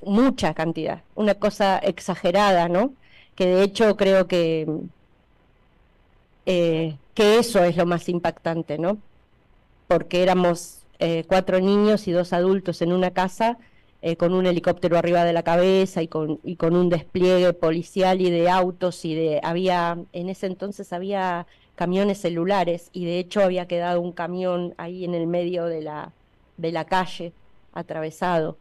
mucha cantidad, una cosa exagerada, ¿no? Que de hecho creo que eso es lo más impactante, ¿no? Porque éramos 4 niños y 2 adultos en una casa, con un helicóptero arriba de la cabeza y con un despliegue policial y de autos en ese entonces había camiones celulares y de hecho había quedado un camión ahí en el medio de la calle, atravesado.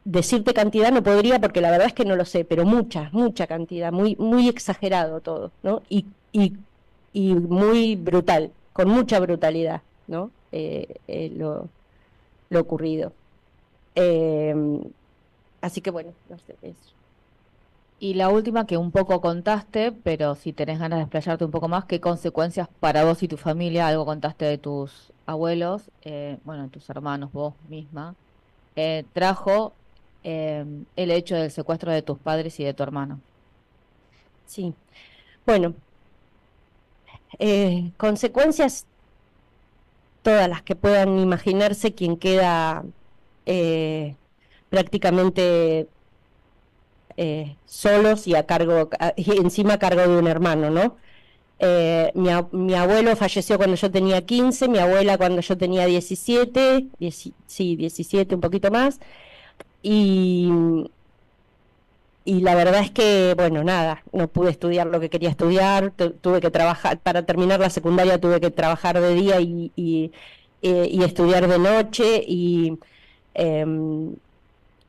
Decirte cantidad no podría porque la verdad es que no lo sé, pero mucha cantidad, muy, muy exagerado todo, ¿no? Y muy brutal, con mucha brutalidad, ¿no? Lo ocurrido. Así que bueno, no sé, eso. Y la última que un poco contaste, pero si tenés ganas de explayarte un poco más, ¿qué consecuencias para vos y tu familia? Algo contaste de tus abuelos, bueno, tus hermanos, vos misma, trajo el hecho del secuestro de tus padres y de tu hermano. Sí, bueno, consecuencias todas las que puedan imaginarse quien queda prácticamente solos y y encima a cargo de un hermano, ¿no? Mi abuelo falleció cuando yo tenía 15, mi abuela cuando yo tenía 17, 17, un poquito más, y la verdad es que, bueno, nada, no pude estudiar lo que quería estudiar, tuve que trabajar, para terminar la secundaria tuve que trabajar de día y estudiar de noche, y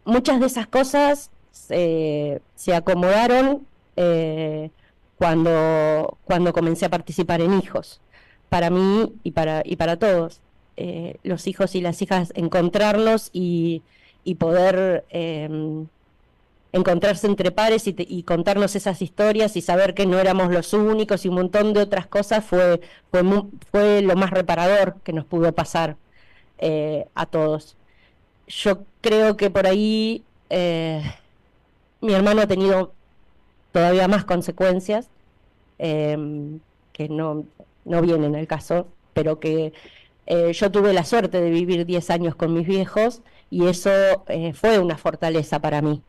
muchas de esas cosas se acomodaron cuando comencé a participar en hijos, para mí y para todos. Los hijos y las hijas, encontrarlos y poder encontrarse entre pares y contarnos esas historias y saber que no éramos los únicos y un montón de otras cosas fue lo más reparador que nos pudo pasar a todos. Yo creo que por ahí mi hermano ha tenido todavía más consecuencias que no vienen al caso, pero que yo tuve la suerte de vivir 10 años con mis viejos y eso fue una fortaleza para mí.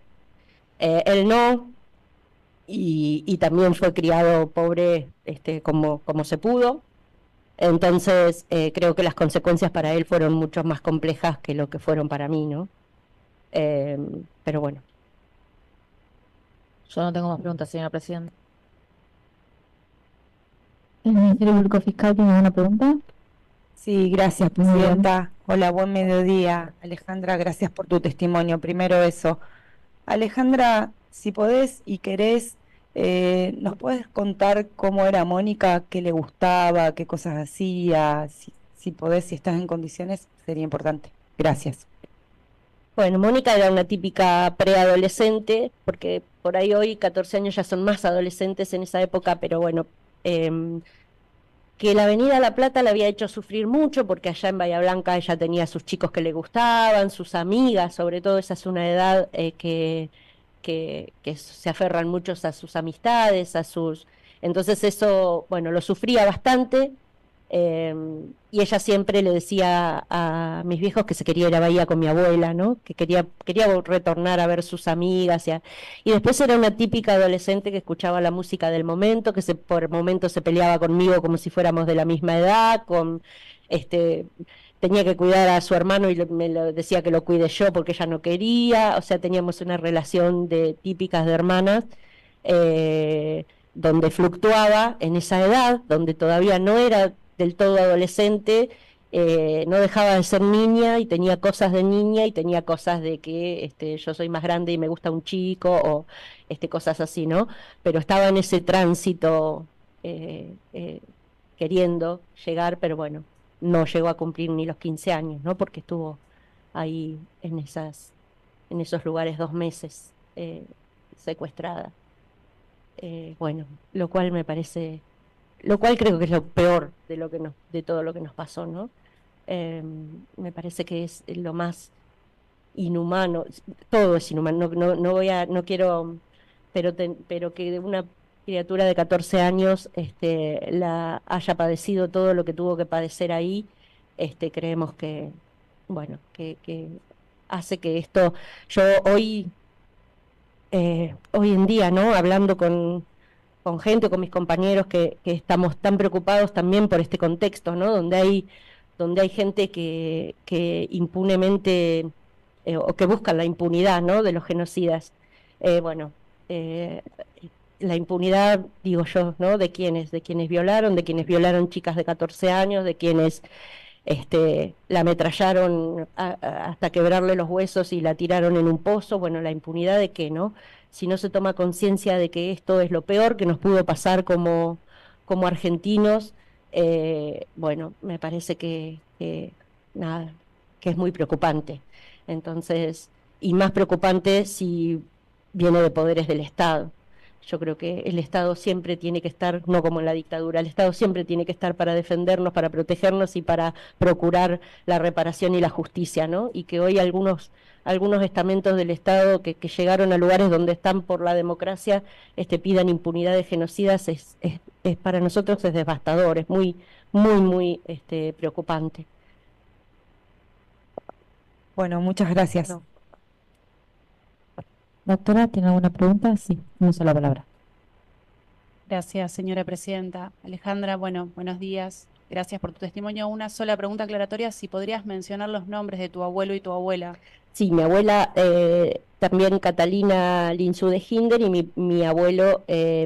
Él no, y también fue criado pobre como se pudo. Entonces creo que las consecuencias para él fueron mucho más complejas que lo que fueron para mí, ¿no? Pero bueno. Yo no tengo más preguntas, señora Presidenta. ¿El Ministerio Público Fiscal tiene alguna pregunta? Sí, gracias, Muy bien. Presidenta. Hola, buen mediodía. Alejandra, gracias por tu testimonio. Primero eso. Alejandra, si podés y querés, ¿nos puedes contar cómo era Mónica, qué le gustaba, qué cosas hacía? Si podés, si estás en condiciones, sería importante. Gracias. Bueno, Mónica era una típica preadolescente, porque por ahí hoy 14 años ya son más adolescentes en esa época, pero bueno, que la Avenida La Plata la había hecho sufrir mucho porque allá en Bahía Blanca ella tenía sus chicos que le gustaban, sus amigas, sobre todo esa es una edad que se aferran muchos a sus amistades, a sus... Entonces eso, bueno, lo sufría bastante, y ella siempre le decía a mis viejos que se quería ir a Bahía con mi abuela, ¿no? Que quería retornar a ver sus amigas. Y después era una típica adolescente que escuchaba la música del momento, que por momentos se peleaba conmigo como si fuéramos de la misma edad, tenía que cuidar a su hermano y me lo decía que lo cuide yo porque ella no quería, o sea, teníamos una relación típicas de hermanas, donde fluctuaba en esa edad, donde todavía no era del todo adolescente, no dejaba de ser niña y tenía cosas de niña y tenía cosas de que yo soy más grande y me gusta un chico o cosas así, ¿no? Pero estaba en ese tránsito queriendo llegar, pero bueno, no llegó a cumplir ni los 15 años, ¿no? Porque estuvo ahí en esos lugares 2 meses secuestrada. Bueno, lo cual creo que es lo peor de todo lo que nos pasó, ¿no? Me parece que es lo más inhumano, todo es inhumano, no quiero, pero que de una criatura de 14 años la haya padecido todo lo que tuvo que padecer ahí, creemos que, bueno, que hace que esto, yo hoy en día, ¿no? Hablando con gente, con mis compañeros que estamos tan preocupados también por este contexto, ¿no? Donde hay gente que impunemente, o que buscan la impunidad, ¿no? De los genocidas. Bueno, la impunidad, digo yo, ¿no? De quienes violaron chicas de 14 años, de quienes la ametrallaron hasta quebrarle los huesos y la tiraron en un pozo. Bueno, la impunidad de qué, ¿no? Si no se toma conciencia de que esto es lo peor que nos pudo pasar como argentinos, bueno, me parece nada, que es muy preocupante. Entonces, y más preocupante si viene de poderes del Estado. Yo creo que el Estado siempre tiene que estar, no como en la dictadura, el Estado siempre tiene que estar para defendernos, para protegernos y para procurar la reparación y la justicia, ¿no? Y que hoy algunos estamentos del Estado que llegaron a lugares donde están por la democracia, pidan impunidad de genocidas, es para nosotros es devastador, es muy, muy, muy preocupante. Bueno, muchas gracias. No. Doctora, ¿tiene alguna pregunta? Sí, una sola palabra. Gracias, señora presidenta. Alejandra, bueno, buenos días. Gracias por tu testimonio. Una sola pregunta aclaratoria, si podrías mencionar los nombres de tu abuelo y tu abuela. Sí, mi abuela también Catalina Linzú de Hinder y mi abuelo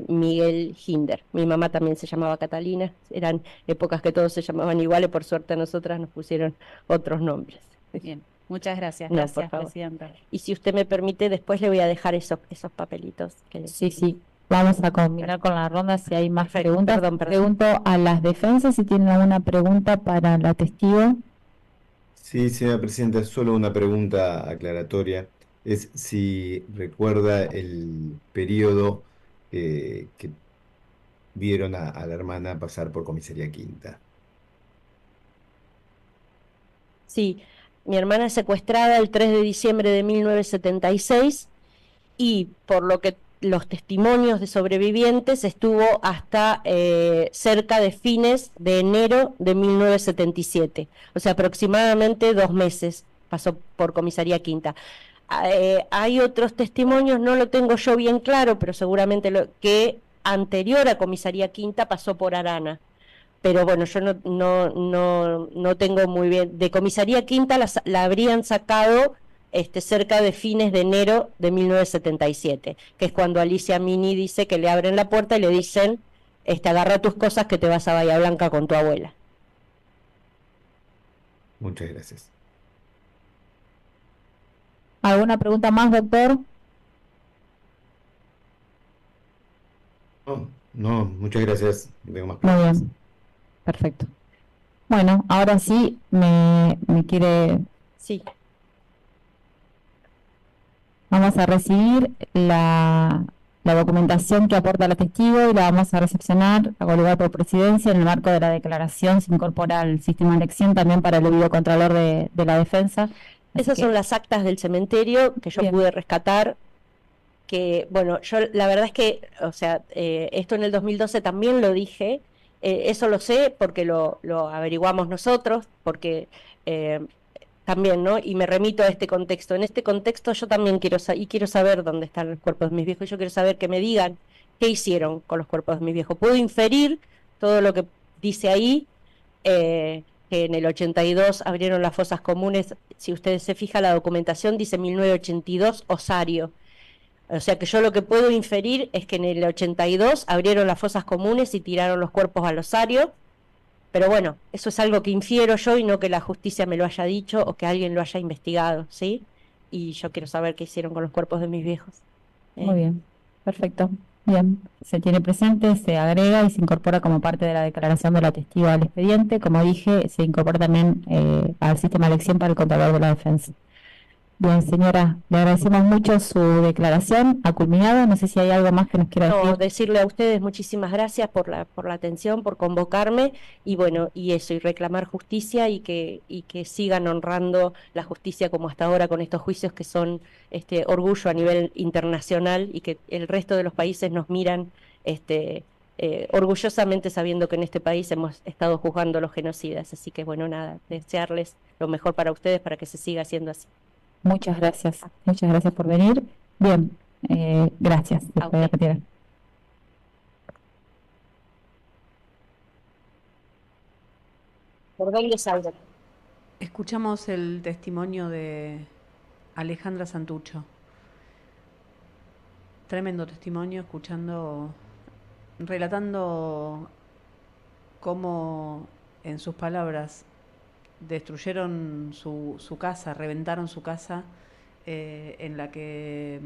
Miguel Hinder. Mi mamá también se llamaba Catalina. Eran épocas que todos se llamaban iguales, por suerte a nosotras nos pusieron otros nombres. Bien, muchas gracias. No, Gracias, por favor. presidenta. Y si usted me permite, después le voy a dejar esos papelitos. Sí. Vamos a combinar con la ronda si hay más Perfecto, preguntas. perdón. Pregunto a las defensas si tienen alguna pregunta para la testigo. Sí, señora presidenta, solo una pregunta aclaratoria. Es si recuerda el periodo que vieron a la hermana pasar por comisaría quinta. Sí, mi hermana es secuestrada el 3 de diciembre de 1976 y por lo que los testimonios de sobrevivientes estuvo hasta cerca de fines de enero de 1977, o sea, aproximadamente 2 meses pasó por comisaría quinta. Hay otros testimonios, no lo tengo yo bien claro, pero seguramente que anterior a comisaría quinta pasó por Arana. Pero bueno, yo no tengo muy bien. De comisaría quinta la habrían sacado cerca de fines de enero de 1977, que es cuando Alicia Mini dice que le abren la puerta y le dicen, agarra tus cosas que te vas a Bahía Blanca con tu abuela. Muchas gracias. ¿Alguna pregunta más, doctor? No, muchas gracias. No tengo más Muy preguntas. bien, perfecto. Bueno, ahora sí me quiere... Sí. Vamos a recibir la la documentación que aporta la testigo y la vamos a recepcionar a lugar por presidencia. En el marco de la declaración se incorpora al sistema de elección también para el debido contralor de la defensa. Así Esas que, son las actas del cementerio que yo bien. pude rescatar, que, bueno, yo la verdad es que, o sea, esto en el 2012 también lo dije, eso lo sé porque lo averiguamos nosotros, porque también, ¿no? Y me remito a este contexto. En este contexto yo también quiero saber dónde están los cuerpos de mis viejos. Yo quiero saber que me digan qué hicieron con los cuerpos de mis viejos. Puedo inferir todo lo que dice ahí, que en el 82 abrieron las fosas comunes. Si ustedes se fijan, la documentación dice 1982 Osario. O sea que yo lo que puedo inferir es que en el 82 abrieron las fosas comunes y tiraron los cuerpos al Osario. Pero bueno, eso es algo que infiero yo y no que la justicia me lo haya dicho o que alguien lo haya investigado, ¿sí? Y yo quiero saber qué hicieron con los cuerpos de mis viejos. Muy bien, perfecto. Bien, se tiene presente, se agrega y se incorpora como parte de la declaración de la testigo al expediente. Como dije, se incorpora también al sistema de elección para el Contralor de la Defensa. Bien, señora, le agradecemos mucho su declaración. Ha culminado. No sé si hay algo más que nos quiera No, decir. decirle a ustedes muchísimas gracias por la atención, por convocarme y bueno, y eso, y reclamar justicia y que sigan honrando la justicia como hasta ahora con estos juicios que son orgullo a nivel internacional y que el resto de los países nos miran orgullosamente sabiendo que en este país hemos estado juzgando a los genocidas. Así que bueno, nada, desearles lo mejor para ustedes para que se siga haciendo así. Muchas gracias por venir. Bien, gracias. Se puede retirar. Escuchamos el testimonio de Alejandra Santucho. Tremendo testimonio, relatando cómo, en sus palabras, destruyeron su casa, reventaron su casa, en la que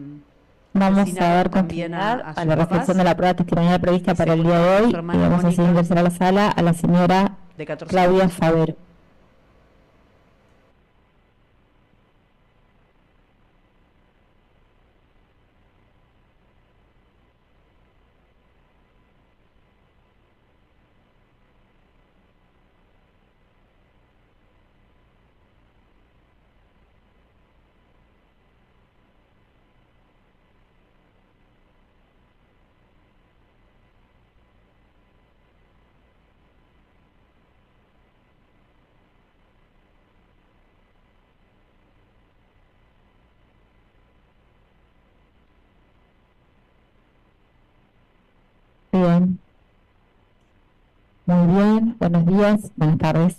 vamos a asesinaron dar también continuidad sus a la papás, reflexión de la prueba testimonial prevista que para se el día de murió hoy su y hermana vamos a seguir Mónica, ingresar a la sala a la señora de 14 Claudia años. Faber. Bien. Muy bien. Buenos días. Buenas tardes.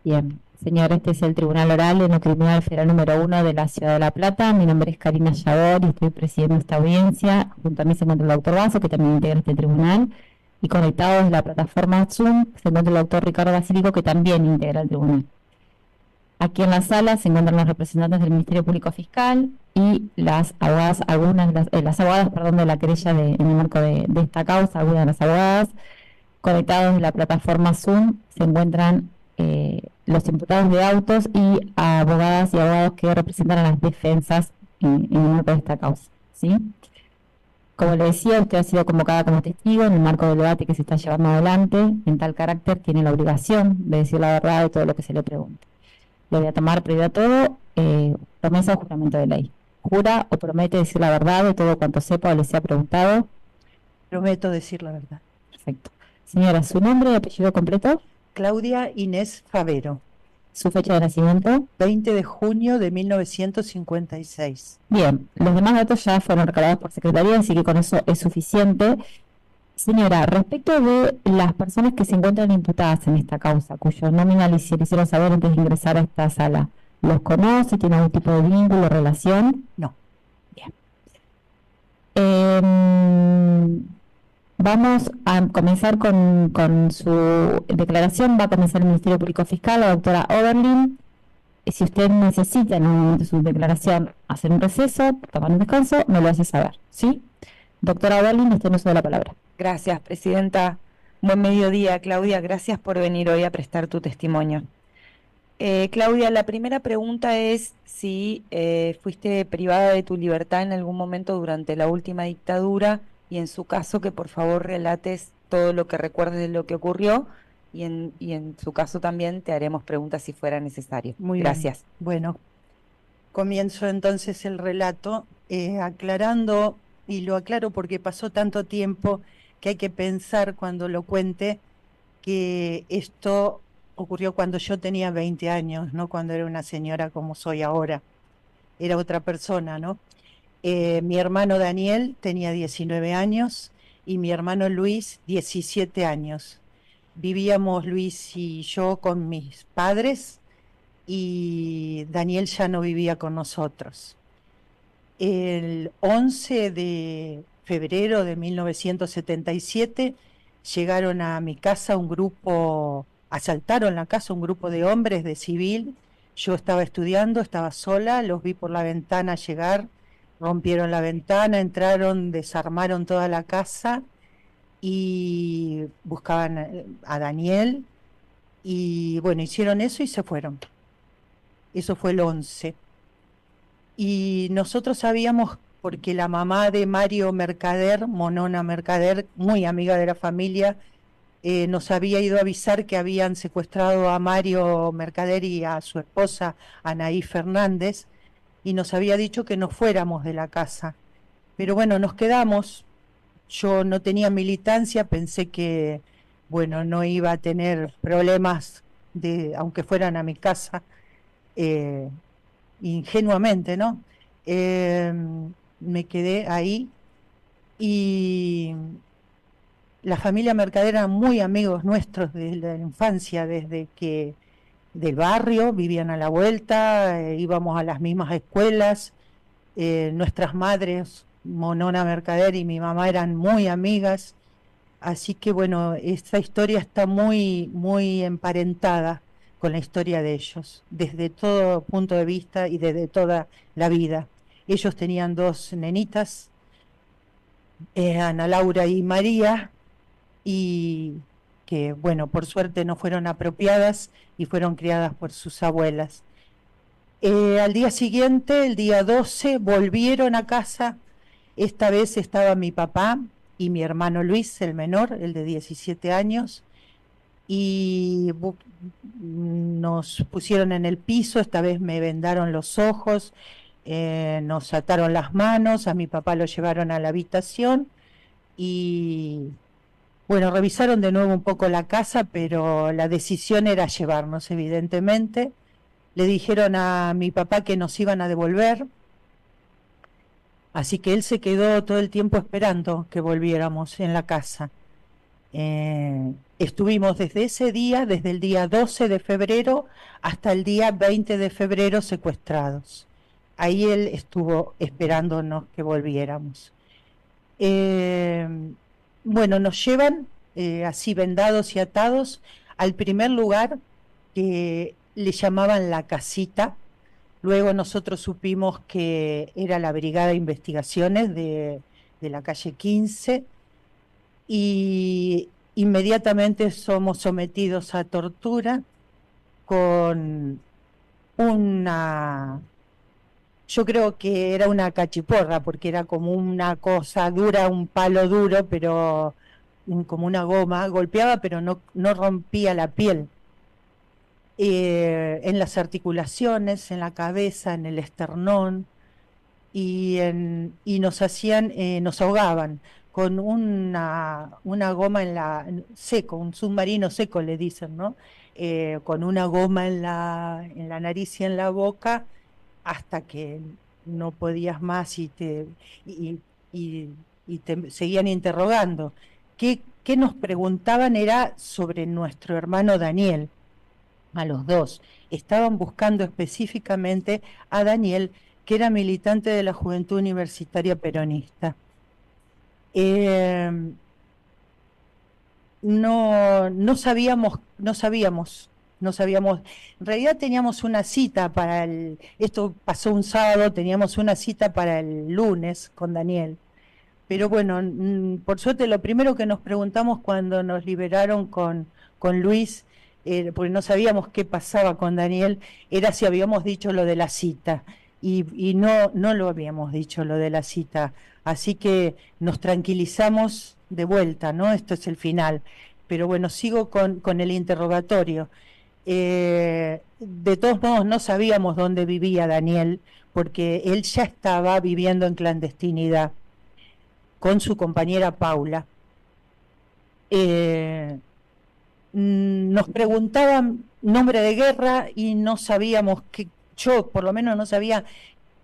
Bien. Señor, este es el Tribunal Oral en lo Criminal Federal número 1 de la Ciudad de La Plata. Mi nombre es Karina Yabor y estoy presidiendo esta audiencia. Junto a mí se encuentra el doctor Basso, que también integra este tribunal. Y conectado desde la plataforma Zoom se encuentra el doctor Ricardo Basílico, que también integra el tribunal. Aquí en la sala se encuentran los representantes del Ministerio Público Fiscal y las abogadas, las abogadas, de la querella en el marco de esta causa. Algunas de las abogadas conectados en la plataforma Zoom se encuentran los imputados de autos y abogadas y abogados que representan a las defensas en el marco de esta causa, ¿sí? Como le decía, usted ha sido convocada como testigo en el marco del debate que se está llevando adelante. En tal carácter tiene la obligación de decir la verdad de todo lo que se le pregunte. Le voy a tomar previo a todo promesa o juramento de ley. ¿Jura o promete decir la verdad de todo cuanto sepa o le sea preguntado? Prometo decir la verdad. Perfecto. Señora, ¿su nombre y apellido completo? Claudia Inés Favero. ¿Su fecha de nacimiento? 20 de junio de 1956. Bien, los demás datos ya fueron recabados por Secretaría, así que con eso es suficiente. Señora, respecto de las personas que se encuentran imputadas en esta causa, cuyo nómina le hicieron saber antes de ingresar a esta sala, ¿los conoce? ¿Tiene algún tipo de vínculo o relación? No. Bien. Vamos a comenzar con su declaración. Va a comenzar el Ministerio Público Fiscal, la doctora Oberlin. Si usted necesita en un momento de su declaración hacer un receso, tomar un descanso, me lo hace saber, ¿sí? Doctora Oberlin, usted nos da la palabra. Gracias, presidenta. Buen mediodía, Claudia. Gracias por venir hoy a prestar tu testimonio. Claudia, la primera pregunta es si fuiste privada de tu libertad en algún momento durante la última dictadura y en su caso que por favor relates todo lo que recuerdes de lo que ocurrió y en su caso también te haremos preguntas si fuera necesario. Muy Gracias. bien. Bueno, comienzo entonces el relato aclarando, y lo aclaro porque pasó tanto tiempo que hay que pensar cuando lo cuente que esto ocurrió cuando yo tenía 20 años, no cuando era una señora como soy ahora, era otra persona, ¿no? Mi hermano Daniel tenía 19 años y mi hermano Luis 17 años. Vivíamos Luis y yo con mis padres y Daniel ya no vivía con nosotros. El 11 de febrero de 1977 llegaron a mi casa un grupo, asaltaron la casa un grupo de hombres de civil. Yo estaba estudiando, estaba sola, los vi por la ventana llegar, rompieron la ventana, entraron, desarmaron toda la casa y buscaban a Daniel y bueno, hicieron eso y se fueron. Eso fue el 11. Y nosotros sabíamos, porque la mamá de Mario Mercader, Monona Mercader, muy amiga de la familia, nos había ido a avisar que habían secuestrado a Mario Mercader y a su esposa Anaí Fernández, y nos había dicho que nos fuéramos de la casa. Pero bueno, nos quedamos. Yo no tenía militancia, pensé que, bueno, no iba a tener problemas aunque fueran a mi casa. Ingenuamente, ¿no? Me quedé ahí y la familia Mercader eran muy amigos nuestros desde la infancia, desde que del barrio, vivían a la vuelta, íbamos a las mismas escuelas, nuestras madres, Monona Mercader y mi mamá eran muy amigas, así que bueno, esta historia está muy, muy emparentada con la historia de ellos, desde todo punto de vista y desde toda la vida. Ellos tenían dos nenitas, Ana Laura y María, y que, bueno, por suerte no fueron apropiadas y fueron criadas por sus abuelas. Al día siguiente, el día 12, volvieron a casa. Esta vez estaba mi papá y mi hermano Luis, el menor, el de 17 años, y nos pusieron en el piso. Esta vez me vendaron los ojos, nos ataron las manos, a mi papá lo llevaron a la habitación y bueno, revisaron de nuevo un poco la casa, pero la decisión era llevarnos, evidentemente. Le dijeron a mi papá que nos iban a devolver, así que él se quedó todo el tiempo esperando que volviéramos en la casa. Estuvimos desde ese día, desde el día 12 de febrero hasta el día 20 de febrero secuestrados. Ahí él estuvo esperándonos que volviéramos. Bueno, nos llevan así vendados y atados al primer lugar que le llamaban la casita. Luego nosotros supimos que era la Brigada de Investigaciones de la calle 15 y inmediatamente somos sometidos a tortura con yo creo que era una cachiporra, porque era como una cosa dura, un palo duro, pero como una goma, golpeaba pero no rompía la piel. En las articulaciones, en la cabeza, en el esternón, y nos hacían, nos ahogaban con una goma seco, un submarino seco le dicen, ¿no? Con una goma en la nariz y en la boca, hasta que no podías más y te seguían interrogando. ¿Qué nos preguntaban? Era sobre nuestro hermano Daniel, a los dos. Estaban buscando específicamente a Daniel, que era militante de la Juventud Universitaria Peronista. No sabíamos. En realidad teníamos una cita esto pasó un sábado, teníamos una cita para el lunes con Daniel. Pero bueno, por suerte lo primero que nos preguntamos cuando nos liberaron con Luis, porque no sabíamos qué pasaba con Daniel, era si habíamos dicho lo de la cita, y no lo habíamos dicho lo de la cita, así que nos tranquilizamos de vuelta, ¿no? Esto es el final, pero bueno, sigo con el interrogatorio. De todos modos, no sabíamos dónde vivía Daniel, porque él ya estaba viviendo en clandestinidad con su compañera Paula. Nos preguntaban nombre de guerra y no sabíamos qué, yo por lo menos no sabía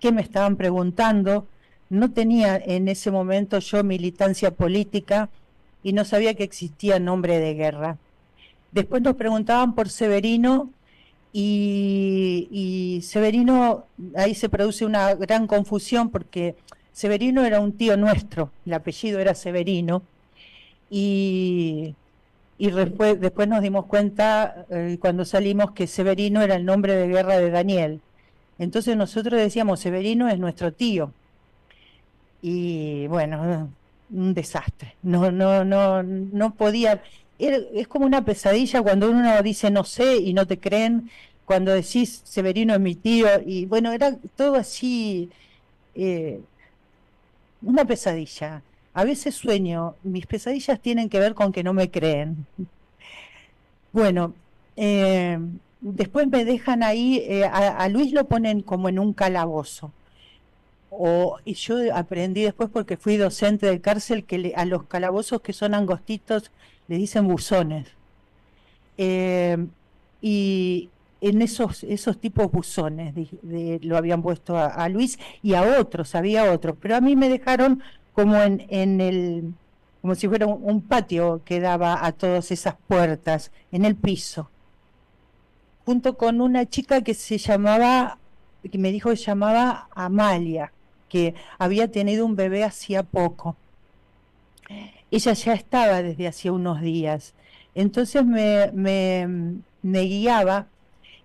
qué me estaban preguntando, no tenía en ese momento yo militancia política y no sabía que existía nombre de guerra. Después nos preguntaban por Severino y Severino, ahí se produce una gran confusión porque Severino era un tío nuestro, el apellido era Severino, y después nos dimos cuenta cuando salimos que Severino era el nombre de guerra de Daniel. Entonces nosotros decíamos, Severino es nuestro tío. Y bueno, un desastre. No podía. Es como una pesadilla cuando uno dice no sé y no te creen, cuando decís Severino es mi tío, y bueno, era todo así, una pesadilla. A veces sueño, mis pesadillas tienen que ver con que no me creen. Bueno, después me dejan ahí, a Luis lo ponen como en un calabozo. Y yo aprendí después, porque fui docente de cárcel, que a los calabozos que son angostitos le dicen buzones. Y en esos tipos buzones lo habían puesto a Luis y a otros, había otros, pero a mí me dejaron como como si fuera un patio que daba a todas esas puertas, en el piso, junto con una chica que me dijo que se llamaba Amalia, que había tenido un bebé hacía poco. Ella ya estaba desde hacía unos días. Entonces me guiaba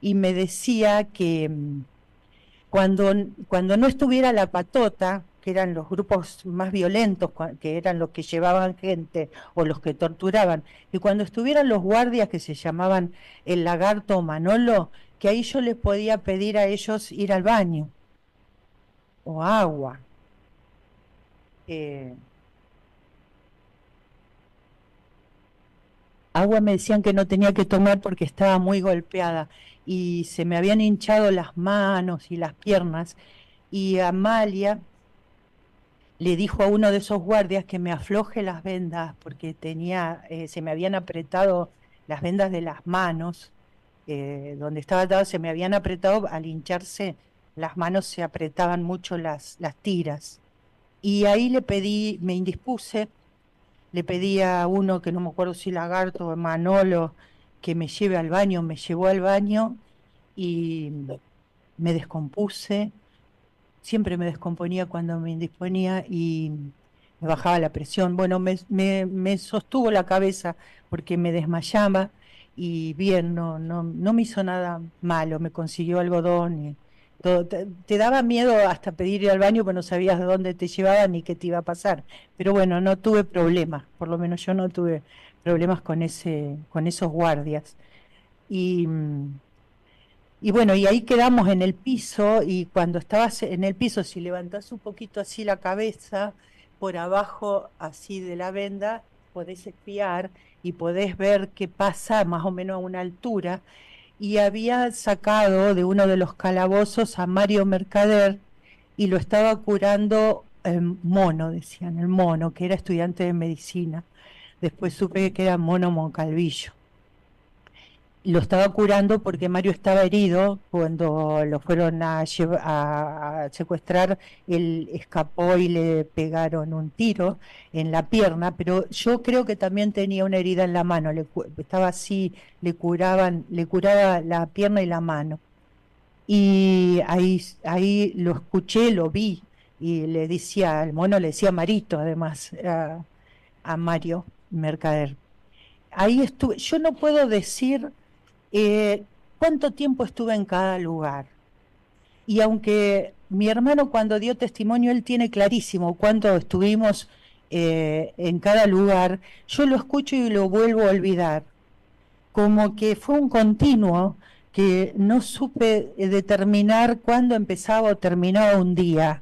y me decía que cuando no estuviera la patota, que eran los grupos más violentos, que eran los que llevaban gente o los que torturaban, y cuando estuvieran los guardias que se llamaban el Lagarto o Manolo, que ahí yo les podía pedir a ellos ir al baño o agua. Agua me decían que no tenía que tomar porque estaba muy golpeada y se me habían hinchado las manos y las piernas, y Amalia le dijo a uno de esos guardias que me afloje las vendas porque se me habían apretado las vendas de las manos, donde estaba atado se me habían apretado, al hincharse las manos se apretaban mucho las tiras. Y ahí me indispuse, le pedí a uno que no me acuerdo si Lagarto o Manolo que me lleve al baño, me llevó al baño y me descompuse. Siempre me descomponía cuando me indisponía y me bajaba la presión. Bueno, me sostuvo la cabeza porque me desmayaba y bien, no me hizo nada malo, me consiguió algodón y todo. Te daba miedo hasta pedir ir al baño porque no sabías de dónde te llevaban ni qué te iba a pasar. Pero bueno, no tuve problemas, por lo menos yo no tuve problemas con esos guardias. Y bueno, y ahí quedamos en el piso, y cuando estabas en el piso, si levantás un poquito así la cabeza, por abajo así de la venda, podés espiar y podés ver qué pasa más o menos a una altura. Y había sacado de uno de los calabozos a Mario Mercader y lo estaba curando el mono, decían, el mono, que era estudiante de medicina. Después supe que era Mono Moncalvillo. Lo estaba curando porque Mario estaba herido cuando lo fueron a secuestrar. Él escapó y le pegaron un tiro en la pierna, pero yo creo que también tenía una herida en la mano, estaba así, le curaba la pierna y la mano. Y ahí lo escuché, lo vi, y le decía, al mono le decía Marito, además, a Mario Mercader. Ahí estuve, yo no puedo decir cuánto tiempo estuve en cada lugar. Y aunque mi hermano cuando dio testimonio, él tiene clarísimo cuánto estuvimos en cada lugar, yo lo escucho y lo vuelvo a olvidar. como que fue un continuo, que no supe determinar cuándo empezaba o terminaba un día.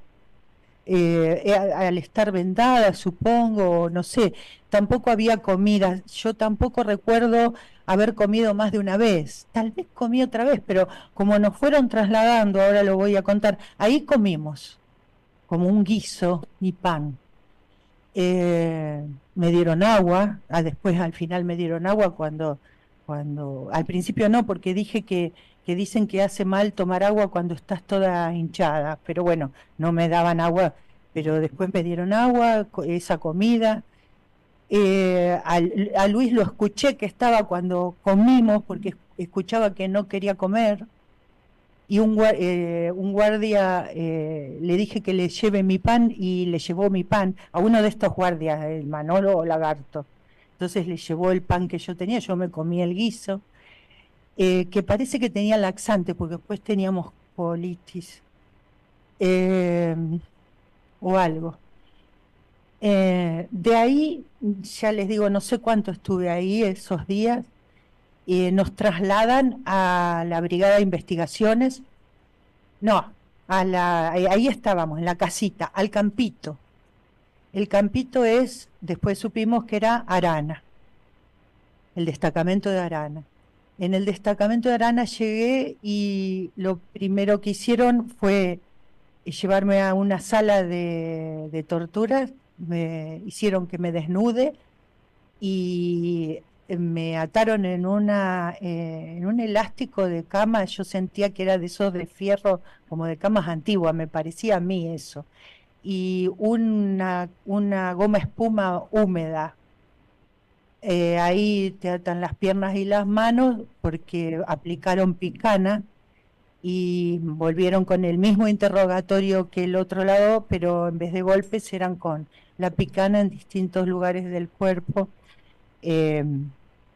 Al estar vendada, supongo, no sé, tampoco había comida. Yo tampoco recuerdo haber comido más de una vez. Tal vez comí otra vez, pero como nos fueron trasladando, ahora lo voy a contar, ahí comimos, como un guiso y pan. Me dieron agua, después al final me dieron agua cuando al principio no, porque dije que dicen que hace mal tomar agua cuando estás toda hinchada, pero bueno, no me daban agua, pero después me dieron agua, esa comida. A Luis lo escuché que estaba cuando comimos, porque escuchaba que no quería comer, y un guardia le dije que le lleve mi pan y le llevó mi pan a uno de estos guardias, el Manolo o Lagarto. Entonces le llevó el pan que yo tenía, yo me comí el guiso, que parece que tenía laxante, porque después teníamos colitis o algo. De ahí, ya les digo, no sé cuánto estuve ahí esos días, nos trasladan a la Brigada de Investigaciones, no, ahí estábamos, en la casita, al campito. El campito después supimos que era Arana, el destacamento de Arana. En el destacamento de Arana llegué y lo primero que hicieron fue llevarme a una sala de torturas, me hicieron que me desnude y me ataron en un elástico de cama. Yo sentía que era de esos de fierro, como de camas antiguas, me parecía a mí eso. Y una goma espuma húmeda. Ahí te atan las piernas y las manos porque aplicaron picana y volvieron con el mismo interrogatorio que el otro lado, pero en vez de golpes eran con la picana en distintos lugares del cuerpo,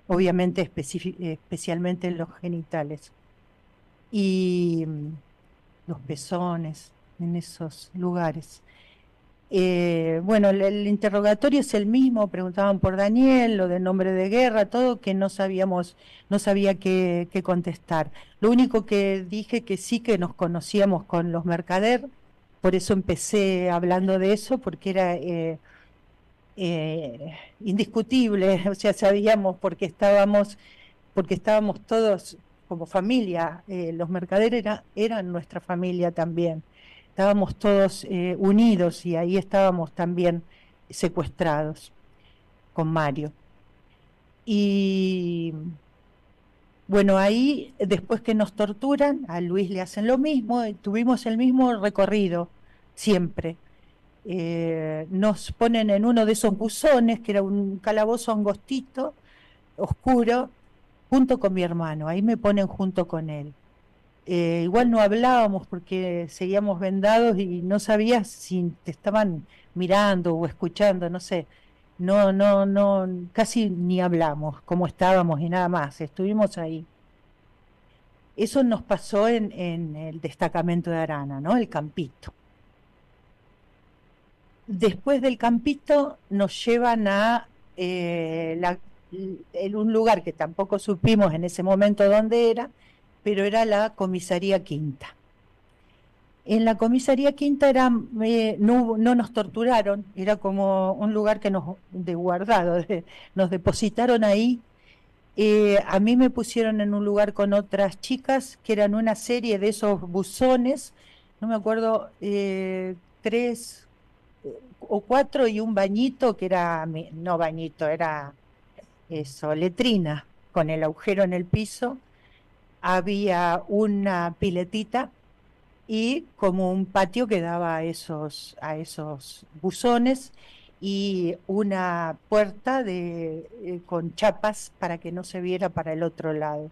obviamente especialmente en los genitales y los pezones, en esos lugares. Bueno, el interrogatorio es el mismo, preguntaban por Daniel, lo del nombre de guerra, todo, que no sabía qué contestar. Lo único que dije que sí, que nos conocíamos con los Mercader, por eso empecé hablando de eso, porque era indiscutible, o sea, sabíamos porque estábamos todos como familia, los Mercader eran nuestra familia también. Estábamos todos unidos y ahí estábamos también secuestrados con Mario. Y bueno, ahí después que nos torturan, a Luis le hacen lo mismo, tuvimos el mismo recorrido siempre. Nos ponen en uno de esos buzones, que era un calabozo angostito, oscuro, junto con mi hermano, ahí me ponen junto con él. Igual no hablábamos porque seguíamos vendados y no sabías si te estaban mirando o escuchando, no sé. No, casi ni hablamos cómo estábamos y nada más, estuvimos ahí. Eso nos pasó en el destacamento de Arana, ¿no? El campito. Después del campito nos llevan a un lugar que tampoco supimos en ese momento dónde era, pero era la comisaría quinta. En la comisaría quinta no nos torturaron, era como un lugar de guardado, nos depositaron ahí. A mí me pusieron en un lugar con otras chicas que eran una serie de esos buzones, no me acuerdo, 3 o 4 y un bañito que era, no bañito, era eso, letrina, con el agujero en el piso. Había una piletita y como un patio que daba a esos buzones y una puerta con chapas para que no se viera para el otro lado.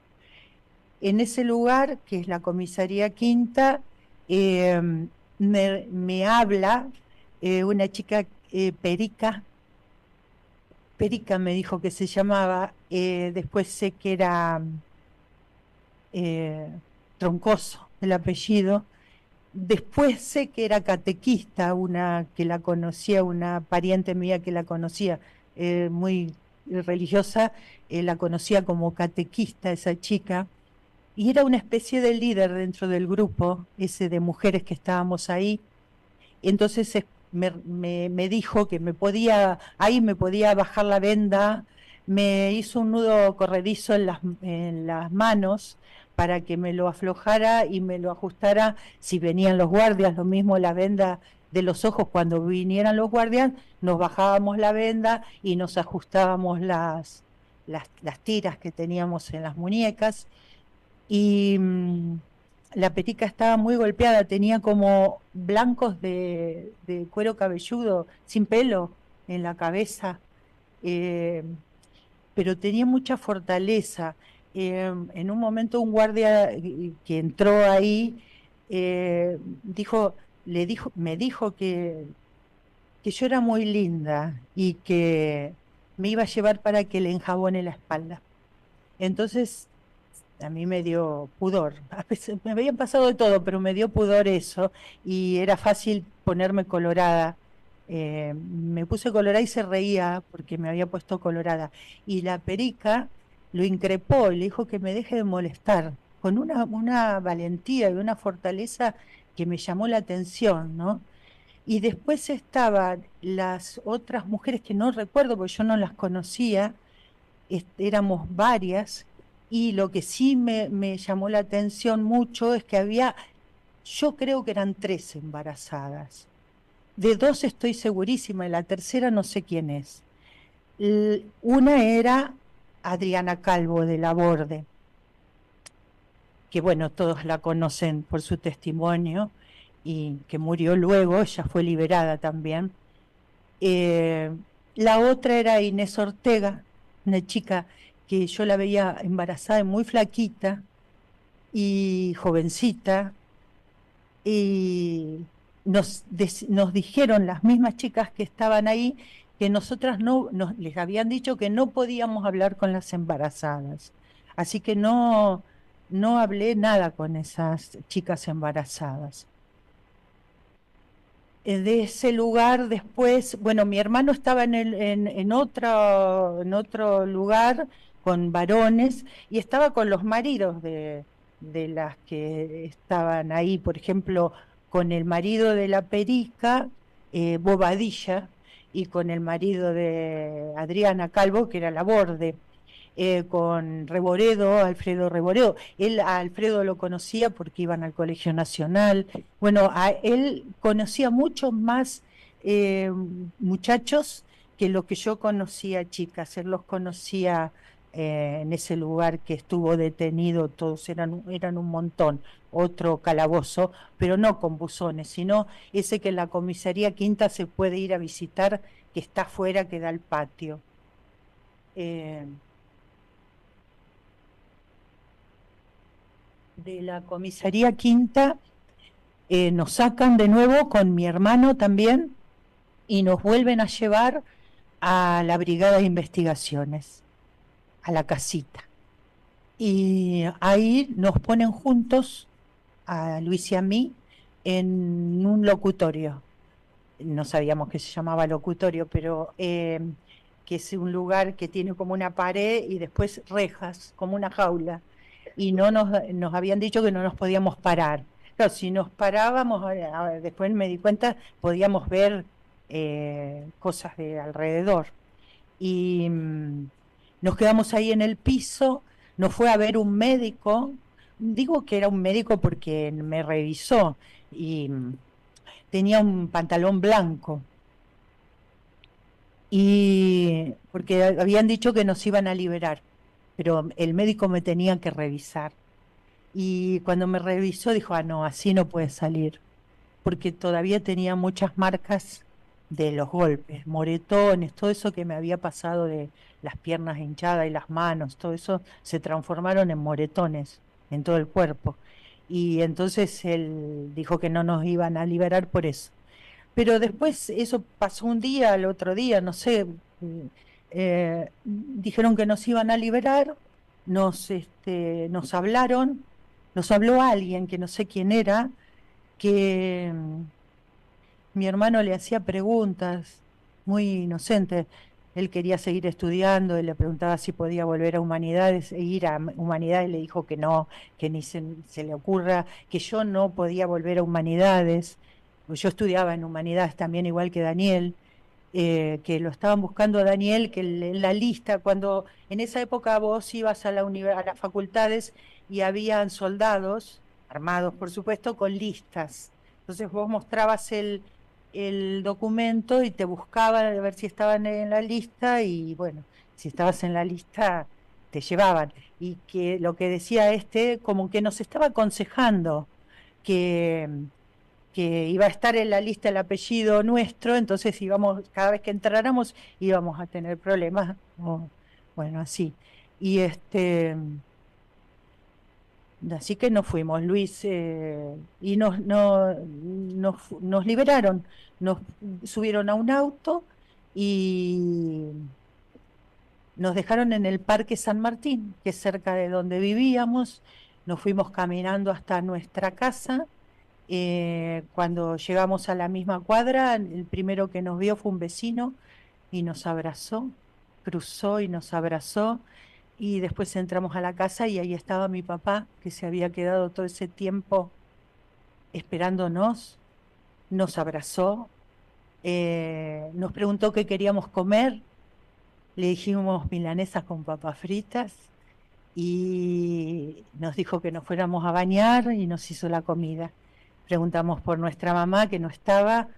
En ese lugar, que es la comisaría quinta, me habla una chica, Perica me dijo que se llamaba, después sé que era Troncoso el apellido, después sé que era catequista, una que la conocía, una pariente mía que la conocía, muy religiosa, la conocía como catequista, esa chica, y era una especie de líder dentro del grupo, ese de mujeres que estábamos ahí. Entonces me dijo que ahí me podía bajar la venda, me hizo un nudo corredizo en las manos para que me lo aflojara y me lo ajustara si venían los guardias, lo mismo la venda de los ojos, cuando vinieran los guardias, nos bajábamos la venda y nos ajustábamos las tiras que teníamos en las muñecas. Y la petica estaba muy golpeada, tenía como blancos de cuero cabelludo, sin pelo en la cabeza, pero tenía mucha fortaleza. En un momento un guardia que entró ahí me dijo que yo era muy linda y que me iba a llevar para que le enjabone la espalda. Entonces a mí me dio pudor. A veces me habían pasado de todo, pero me dio pudor eso y era fácil ponerme colorada. Me puse colorada y se reía porque me había puesto colorada. Y la perica lo increpó y le dijo que me deje de molestar, con una valentía y una fortaleza que me llamó la atención, ¿no? Y después estaban las otras mujeres que no recuerdo porque yo no las conocía, éramos varias, y lo que sí me llamó la atención mucho es que yo creo que eran 3 embarazadas. De 2 estoy segurísima, y la tercera no sé quién es. Una era Adriana Calvo de Laborde, que bueno, todos la conocen por su testimonio, y que murió luego, ella fue liberada también. La otra era Inés Ortega, una chica que yo la veía embarazada y muy flaquita y jovencita, y nos dijeron las mismas chicas que estaban ahí que nosotras les habían dicho que no podíamos hablar con las embarazadas, así que no hablé nada con esas chicas embarazadas. De ese lugar después, bueno, mi hermano estaba en otro lugar con varones y estaba con los maridos de las que estaban ahí, por ejemplo, con el marido de la perica, Bobadilla, y con el marido de Adriana Calvo, que era Laborde. Con Reboredo, Alfredo Reboredo. A Alfredo lo conocía porque iban al Colegio Nacional. Bueno, él conocía muchos más muchachos que lo que yo conocía, chicas. Él los conocía en ese lugar que estuvo detenido, todos eran un montón, otro calabozo, pero no con buzones, sino ese que en la comisaría quinta se puede ir a visitar, que está afuera, que da al patio. De la comisaría quinta nos sacan de nuevo con mi hermano también y nos vuelven a llevar a la brigada de investigaciones, a la casita. Y ahí nos ponen juntos, a Luis y a mí, en un locutorio. No sabíamos que se llamaba locutorio, pero que es un lugar que tiene como una pared y después rejas, como una jaula. Y nos habían dicho que no nos podíamos parar. Claro, si nos parábamos, después me di cuenta, podíamos ver cosas de alrededor. Y nos quedamos ahí en el piso, nos fue a ver un médico, digo que era un médico porque me revisó, y tenía un pantalón blanco. Y porque habían dicho que nos iban a liberar, pero el médico me tenía que revisar. Y cuando me revisó dijo, no, así no puede salir, porque todavía tenía muchas marcas de los golpes, moretones, todo eso que me había pasado de las piernas hinchadas y las manos, todo eso se transformaron en moretones en todo el cuerpo. Y entonces él dijo que no nos iban a liberar por eso. Pero después eso pasó un día, al otro día, no sé, dijeron que nos iban a liberar, nos hablaron, nos habló alguien que no sé quién era, que mi hermano le hacía preguntas muy inocentes, él quería seguir estudiando, y le preguntaba si podía volver a Humanidades, e ir a Humanidades, le dijo que no, que ni se le ocurra, que yo no podía volver a Humanidades, pues yo estudiaba en Humanidades también igual que Daniel, que lo estaban buscando a Daniel, que en la lista, cuando en esa época vos ibas a las facultades y habían soldados, armados por supuesto, con listas. Entonces vos mostrabas el documento y te buscaban a ver si estaban en la lista y bueno, si estabas en la lista te llevaban. Y que lo que decía como que nos estaba aconsejando que iba a estar en la lista el apellido nuestro, entonces cada vez que entráramos íbamos a tener problemas, bueno, así. Y así que nos fuimos, Luis, y nos liberaron, nos subieron a un auto y nos dejaron en el Parque San Martín, que es cerca de donde vivíamos. Nos fuimos caminando hasta nuestra casa. Cuando llegamos a la misma cuadra, el primero que nos vio fue un vecino y nos abrazó, cruzó y nos abrazó, y después entramos a la casa y ahí estaba mi papá, que se había quedado todo ese tiempo esperándonos, nos abrazó, nos preguntó qué queríamos comer, le dijimos milanesas con papas fritas y nos dijo que nos fuéramos a bañar y nos hizo la comida. Preguntamos por nuestra mamá, que no estaba,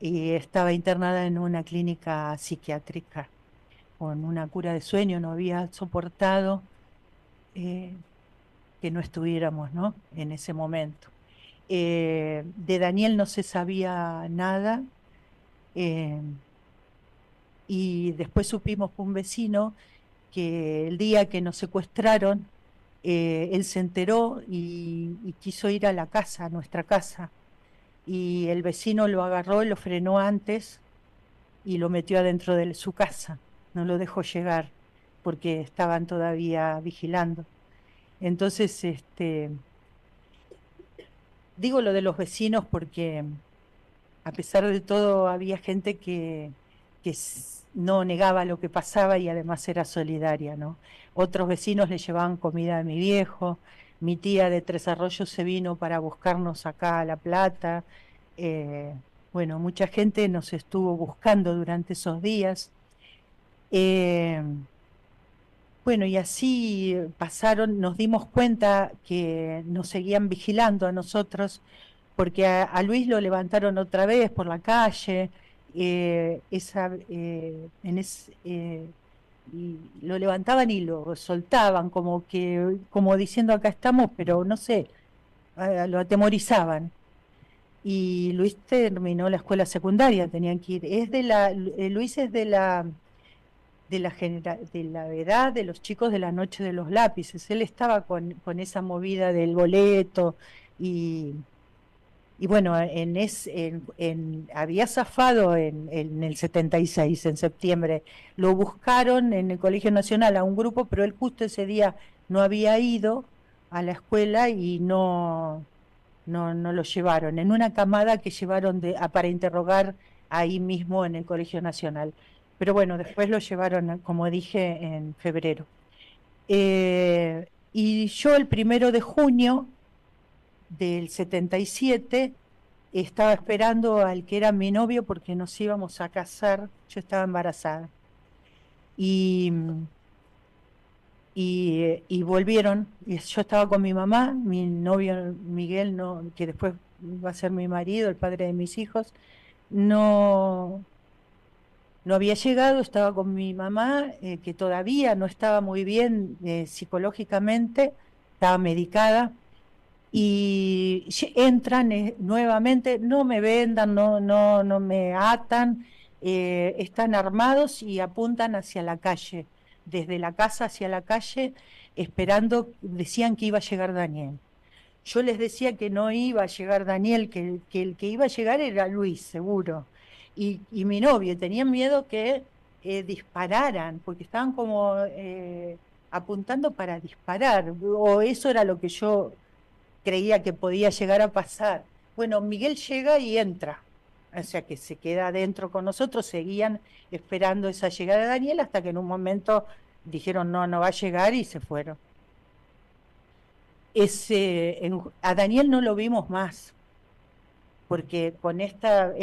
y estaba internada en una clínica psiquiátrica con una cura de sueño, no había soportado que no estuviéramos, ¿no?, en ese momento. De Daniel no se sabía nada, y después supimos por un vecino que el día que nos secuestraron, él se enteró y quiso ir a la casa, a nuestra casa, y el vecino lo agarró, lo frenó antes y lo metió adentro de su casa, no lo dejó llegar porque estaban todavía vigilando. Entonces, digo lo de los vecinos porque a pesar de todo había gente que no negaba lo que pasaba y además era solidaria, ¿no? Otros vecinos le llevaban comida a mi viejo, mi tía de Tres Arroyos se vino para buscarnos acá a La Plata, bueno, mucha gente nos estuvo buscando durante esos días. Bueno, y así pasaron, nos dimos cuenta que nos seguían vigilando a nosotros, porque a Luis lo levantaron otra vez por la calle, y lo levantaban y lo soltaban, como diciendo acá estamos, pero no sé, lo atemorizaban. Y Luis terminó la escuela secundaria, tenían que ir. Luis es de la edad de los chicos de la Noche de los Lápices. Él estaba con esa movida del boleto y bueno, había zafado en el 76, en septiembre. Lo buscaron en el Colegio Nacional a un grupo, pero él justo ese día no había ido a la escuela y no lo llevaron. En una camada que llevaron para interrogar ahí mismo en el Colegio Nacional. Pero bueno, después lo llevaron, como dije, en febrero. Y yo el 1 de junio del 77 estaba esperando al que era mi novio porque nos íbamos a casar, yo estaba embarazada. Y volvieron, y yo estaba con mi mamá, mi novio Miguel, que después va a ser mi marido, el padre de mis hijos, no había llegado, estaba con mi mamá, que todavía no estaba muy bien psicológicamente, estaba medicada, y entran nuevamente, no me vendan, no me atan, están armados y apuntan hacia la calle, desde la casa hacia la calle, esperando, decían que iba a llegar Daniel. Yo les decía que no iba a llegar Daniel, que el que iba a llegar era Luis, seguro. Y mi novio, tenían miedo que dispararan, porque estaban como apuntando para disparar, o eso era lo que yo creía que podía llegar a pasar. Bueno, Miguel llega y entra, o sea, que se queda adentro con nosotros, seguían esperando esa llegada de Daniel hasta que en un momento dijeron no, no va a llegar y se fueron. A Daniel no lo vimos más, porque con esta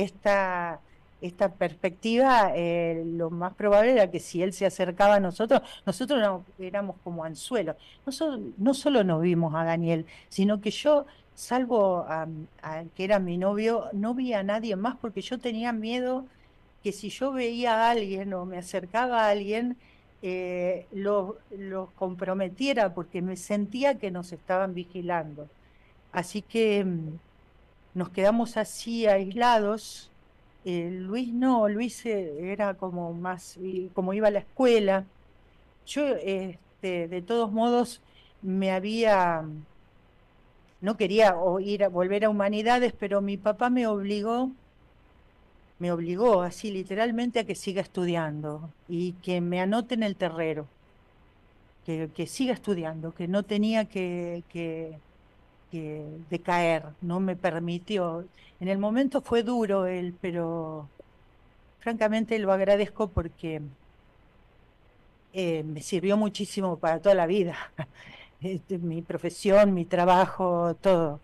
perspectiva, lo más probable era que si él se acercaba a nosotros, nosotros éramos como anzuelos. No solo nos vimos a Daniel, sino que yo, salvo a que era mi novio, no vi a nadie más porque yo tenía miedo que si yo veía a alguien o me acercaba a alguien, los comprometiera porque me sentía que nos estaban vigilando. Así que nos quedamos así aislados. Luis no, Luis era como más, como iba a la escuela. Yo, de todos modos, no quería volver a Humanidades, pero mi papá me obligó así literalmente a que siga estudiando y que me anote en el terrero, que siga estudiando, que no tenía que decaer, no me permitió. En el momento fue duro él, pero francamente lo agradezco porque me sirvió muchísimo para toda la vida. Mi profesión, mi trabajo, todo.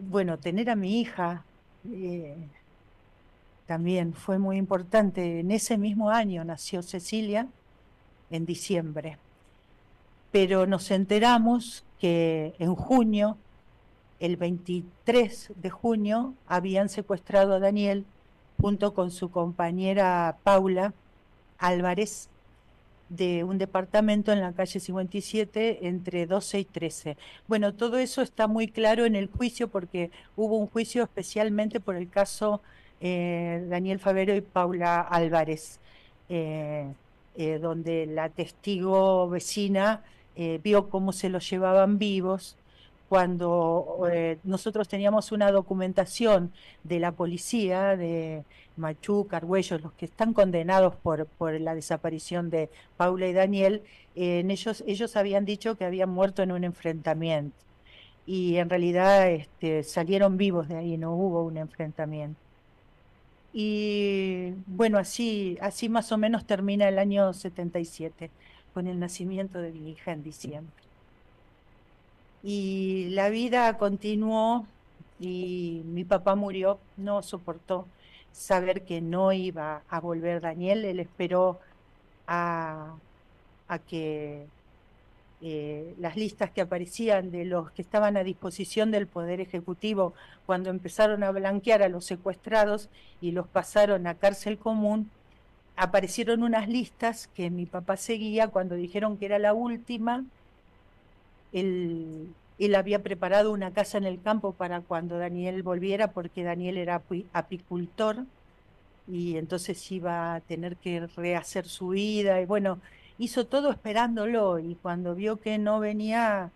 Bueno, tener a mi hija también fue muy importante. En ese mismo año nació Cecilia, en diciembre. Pero nos enteramos que en junio, el 23 de junio, habían secuestrado a Daniel junto con su compañera Paula Álvarez, de un departamento en la calle 57 entre 12 y 13. Bueno, todo eso está muy claro en el juicio porque hubo un juicio especialmente por el caso Daniel Favero y Paula Álvarez, donde la testigo vecina vio cómo se los llevaban vivos. Cuando nosotros teníamos una documentación de la policía, de Machú, Cargüello, los que están condenados por la desaparición de Paula y Daniel, ellos habían dicho que habían muerto en un enfrentamiento. Y en realidad salieron vivos de ahí, no hubo un enfrentamiento. Y bueno, así más o menos termina el año 77, con el nacimiento de mi hija en diciembre. Y la vida continuó y mi papá murió, no soportó saber que no iba a volver Daniel. Él esperó a que las listas que aparecían de los que estaban a disposición del Poder Ejecutivo, cuando empezaron a blanquear a los secuestrados y los pasaron a cárcel común, aparecieron unas listas que mi papá seguía. Cuando dijeron que era la última, él había preparado una casa en el campo para cuando Daniel volviera, porque Daniel era apicultor y entonces iba a tener que rehacer su vida. Y bueno, hizo todo esperándolo, y cuando vio que no venía,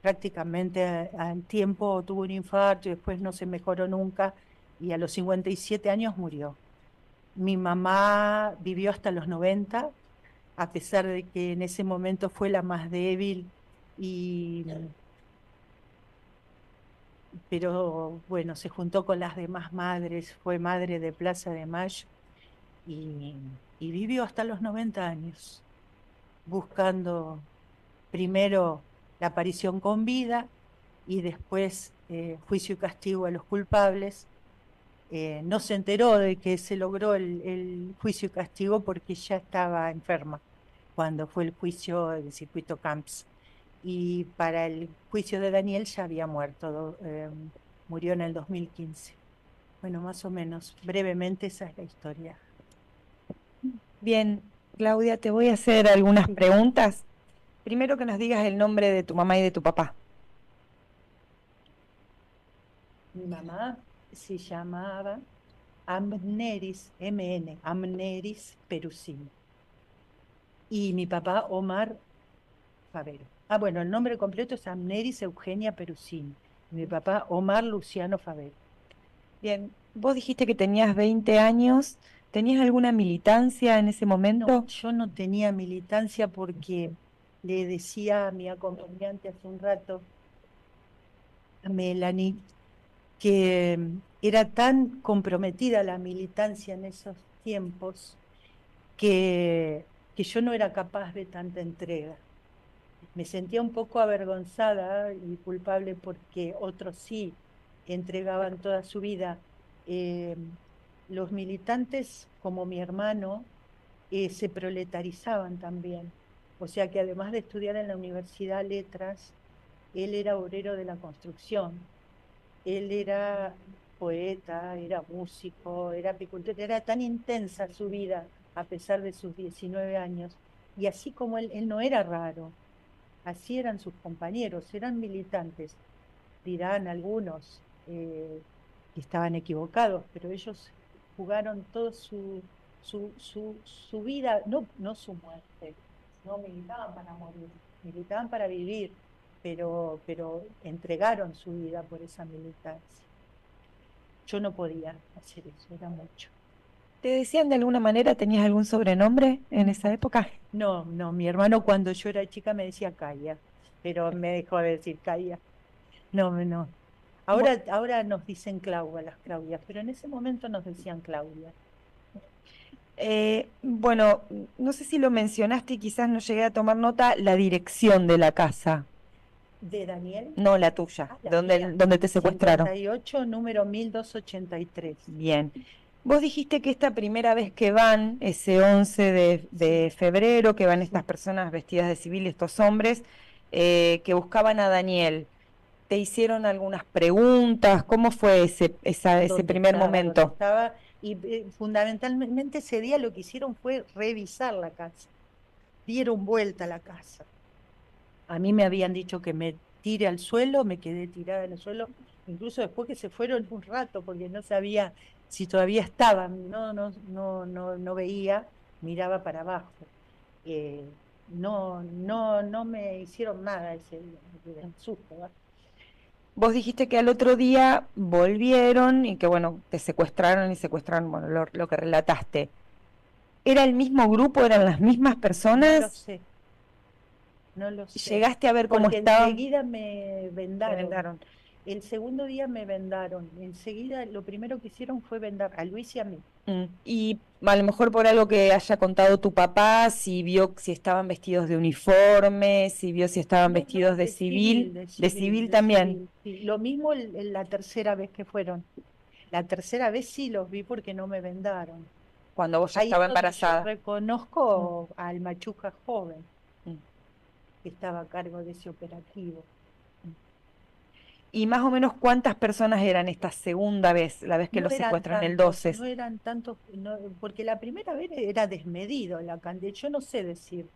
prácticamente al tiempo tuvo un infarto y después no se mejoró nunca, y a los 57 años murió. Mi mamá vivió hasta los 90, a pesar de que en ese momento fue la más débil, pero bueno, se juntó con las demás madres, fue madre de Plaza de Mayo y vivió hasta los 90 años, buscando primero la aparición con vida y después juicio y castigo a los culpables. No se enteró de que se logró el juicio y castigo porque ya estaba enferma cuando fue el juicio del circuito Camps. Y para el juicio de Daniel ya había muerto, murió en el 2015. Bueno, más o menos, brevemente esa es la historia. Bien, Claudia, te voy a hacer algunas preguntas. Primero que nos digas el nombre de tu mamá y de tu papá. Mi mamá se llamaba Amneris, MN, Amneris Perusini. Y mi papá, Omar Favero. Bueno, el nombre completo es Amneris Eugenia Perusini. Mi papá, Omar Luciano Favero. Bien, vos dijiste que tenías 20 años. ¿Tenías alguna militancia en ese momento? No, yo no tenía militancia porque le decía a mi acompañante hace un rato, a Melanie, que era tan comprometida la militancia en esos tiempos que yo no era capaz de tanta entrega. Me sentía un poco avergonzada y culpable porque otros sí entregaban toda su vida. Los militantes, como mi hermano, se proletarizaban también. O sea que además de estudiar en la Universidad Letras, él era obrero de la construcción. Él era poeta, era músico, era apicultor, era tan intensa su vida a pesar de sus 19 años. Y así como él no era raro, así eran sus compañeros, eran militantes. Dirán algunos que estaban equivocados, pero ellos jugaron toda su vida, no su muerte, no militaban para morir, militaban para vivir, pero entregaron su vida por esa militancia. Yo no podía hacer eso, era mucho. ¿Te decían de alguna manera, tenías algún sobrenombre en esa época? No, mi hermano cuando yo era chica me decía Calla, pero me dejó de decir Calla. No. Ahora nos dicen Claudia, las Claudias, pero en ese momento nos decían Claudia. Bueno, no sé si lo mencionaste y quizás no llegué a tomar nota, la dirección de la casa. ¿De Daniel? No, la tuya, La donde mía. te secuestraron. 58, número 1283. Bien. Vos dijiste que esta primera vez que van, ese 11 de febrero, que van estas personas vestidas de civil, estos hombres, que buscaban a Daniel, ¿te hicieron algunas preguntas? ¿Cómo fue ese primer momento? ¿Dónde estaba? Y fundamentalmente ese día lo que hicieron fue revisar la casa. Dieron vuelta a la casa. A mí me habían dicho que me tire al suelo, me quedé tirada en el suelo, incluso después que se fueron un rato, porque no sabía si todavía estaban, no veía, miraba para abajo. No me hicieron nada ese día, me quedé en susto, ¿va? Vos dijiste que al otro día volvieron y que, bueno, te secuestraron y secuestraron, bueno, lo que relataste. ¿Era el mismo grupo? ¿Eran las mismas personas? No lo sé. ¿Llegaste a ver cómo porque estaban? Enseguida me vendaron. El segundo día me vendaron. Enseguida lo primero que hicieron fue vendar a Luis y a mí. Y a lo mejor por algo que haya contado tu papá, si vio si estaban vestidos de uniforme, si vio si estaban vestidos de civil, de civil también. Sí. Lo mismo la tercera vez que fueron. La tercera vez sí los vi porque no me vendaron. Cuando vos ya estabas embarazada. Yo reconozco al machuca joven que estaba a cargo de ese operativo. ¿Y más o menos cuántas personas eran esta segunda vez, la vez que los secuestran el 12? No eran tantos, porque la primera vez era desmedido la cantidad, yo no sé decir,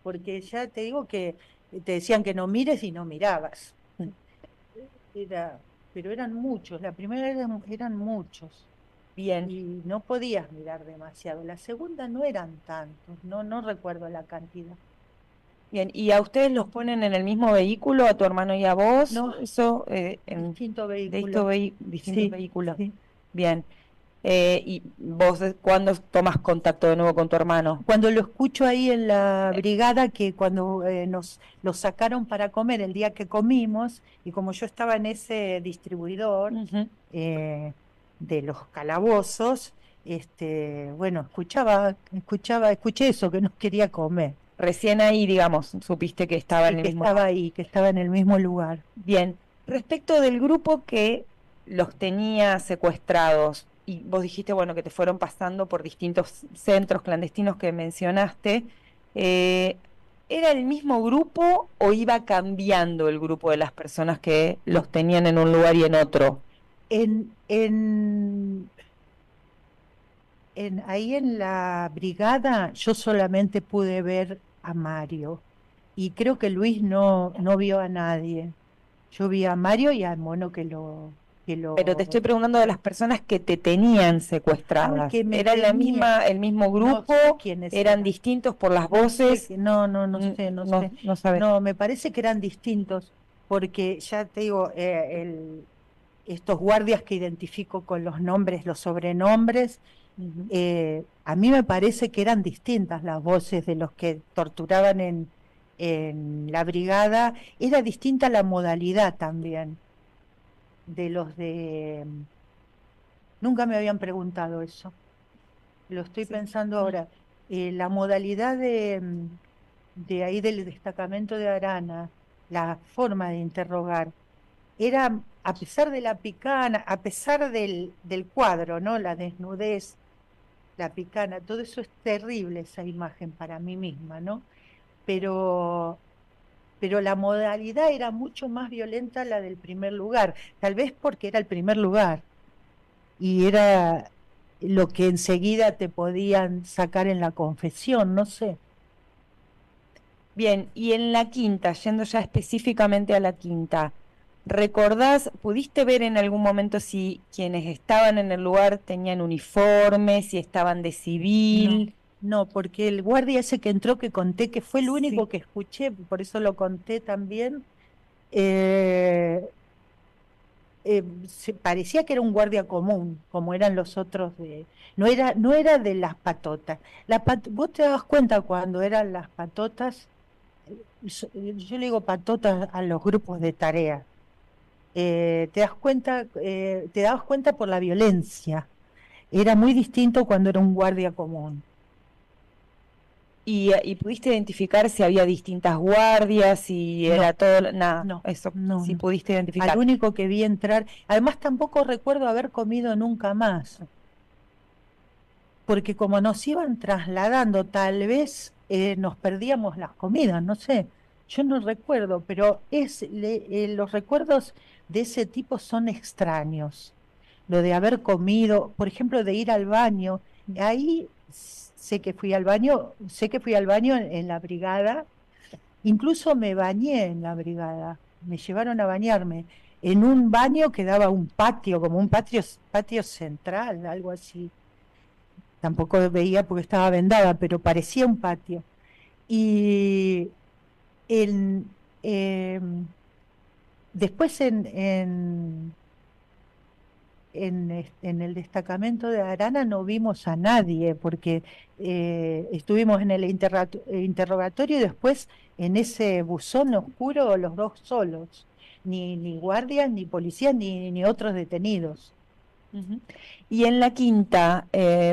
porque ya te digo que te decían que no mires y no mirabas. Pero eran muchos, la primera eran muchos. Bien. Y no podías mirar demasiado. La segunda no eran tantos, no recuerdo la cantidad. Bien, ¿y a ustedes los ponen en el mismo vehículo, a tu hermano y a vos? No, eso en distinto vehículo. Distintos vehículos. Sí. Bien. ¿Y vos cuándo tomas contacto de nuevo con tu hermano? Cuando lo escucho ahí en la brigada, que cuando nos sacaron para comer el día que comimos, y como yo estaba en ese distribuidor de los calabozos, bueno, escuché eso, que nos quería comer. Recién ahí, digamos, supiste que estaba en el mismo lugar. Que estaba en el mismo lugar. Bien, respecto del grupo que los tenía secuestrados, y vos dijiste, bueno, que te fueron pasando por distintos centros clandestinos que mencionaste, ¿era el mismo grupo o iba cambiando el grupo de las personas que los tenían en un lugar y en otro? Ahí en la brigada yo solamente pude ver a Mario y creo que Luis no vio a nadie. Yo vi a Mario y al mono que lo... Pero te estoy preguntando de las personas que te tenían secuestradas. ¿Era el mismo grupo? No sé quiénes ¿Eran distintos por las voces? No sé. No sabes. No, me parece que eran distintos porque ya te digo, estos guardias que identifico con los nombres, los sobrenombres, a mí me parece que eran distintas las voces de los que torturaban en la brigada, era distinta la modalidad también. de los de... Nunca me habían preguntado eso. Lo estoy pensando ahora. La modalidad de ahí del destacamento de Arana, la forma de interrogar, era, a pesar de la picana, a pesar del cuadro, ¿no? La desnudez, la picana, todo eso es terrible, esa imagen para mí misma, ¿no? Pero la modalidad era mucho más violenta la del primer lugar, tal vez porque era el primer lugar y era lo que enseguida te podían sacar en la confesión, no sé. Bien, y en la quinta, yendo ya específicamente a la quinta, ¿recordás, pudiste ver en algún momento si quienes estaban en el lugar tenían uniforme, si estaban de civil? No, porque el guardia ese que entró, que conté, que fue el único Sí. que escuché, por eso lo conté también, parecía que era un guardia común, como eran los otros no era de las patotas. Vos te das cuenta cuando eran las patotas, yo le digo patotas a los grupos de tarea. Te dabas cuenta por la violencia. Era muy distinto cuando era un guardia común. ¿Y pudiste identificar si había distintas guardias, si era todo, nada, No, eso, no, si no. pudiste identificar? Al único que vi entrar, además tampoco recuerdo haber comido nunca más, porque como nos iban trasladando, tal vez nos perdíamos las comidas, no sé, yo no recuerdo, pero los recuerdos de ese tipo son extraños. Lo de haber comido, por ejemplo, de ir al baño, ahí sé que fui al baño, en la brigada, incluso me bañé en la brigada, me llevaron a bañarme en un baño que daba un patio, como un patio central, algo así. Tampoco veía porque estaba vendada, pero parecía un patio. Y después en el destacamento de Arana no vimos a nadie, porque estuvimos en el interrogatorio y después en ese buzón oscuro los dos solos, ni guardias, ni policías, ni otros detenidos. Ujú. Y en la quinta,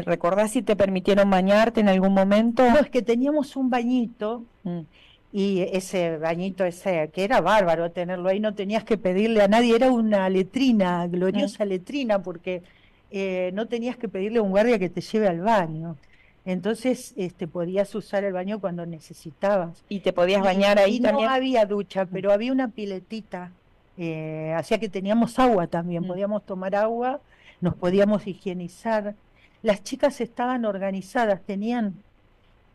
¿recordás si te permitieron bañarte en algún momento? No, es que teníamos un bañito. Y ese bañito que era bárbaro tenerlo ahí, no tenías que pedirle a nadie, era una letrina, gloriosa letrina, porque no tenías que pedirle a un guardia que te lleve al baño. Entonces podías usar el baño cuando necesitabas. ¿Y te podías bañar ahí y también? No había ducha, pero había una piletita, hacía que teníamos agua también, podíamos tomar agua, nos podíamos higienizar. Las chicas estaban organizadas, tenían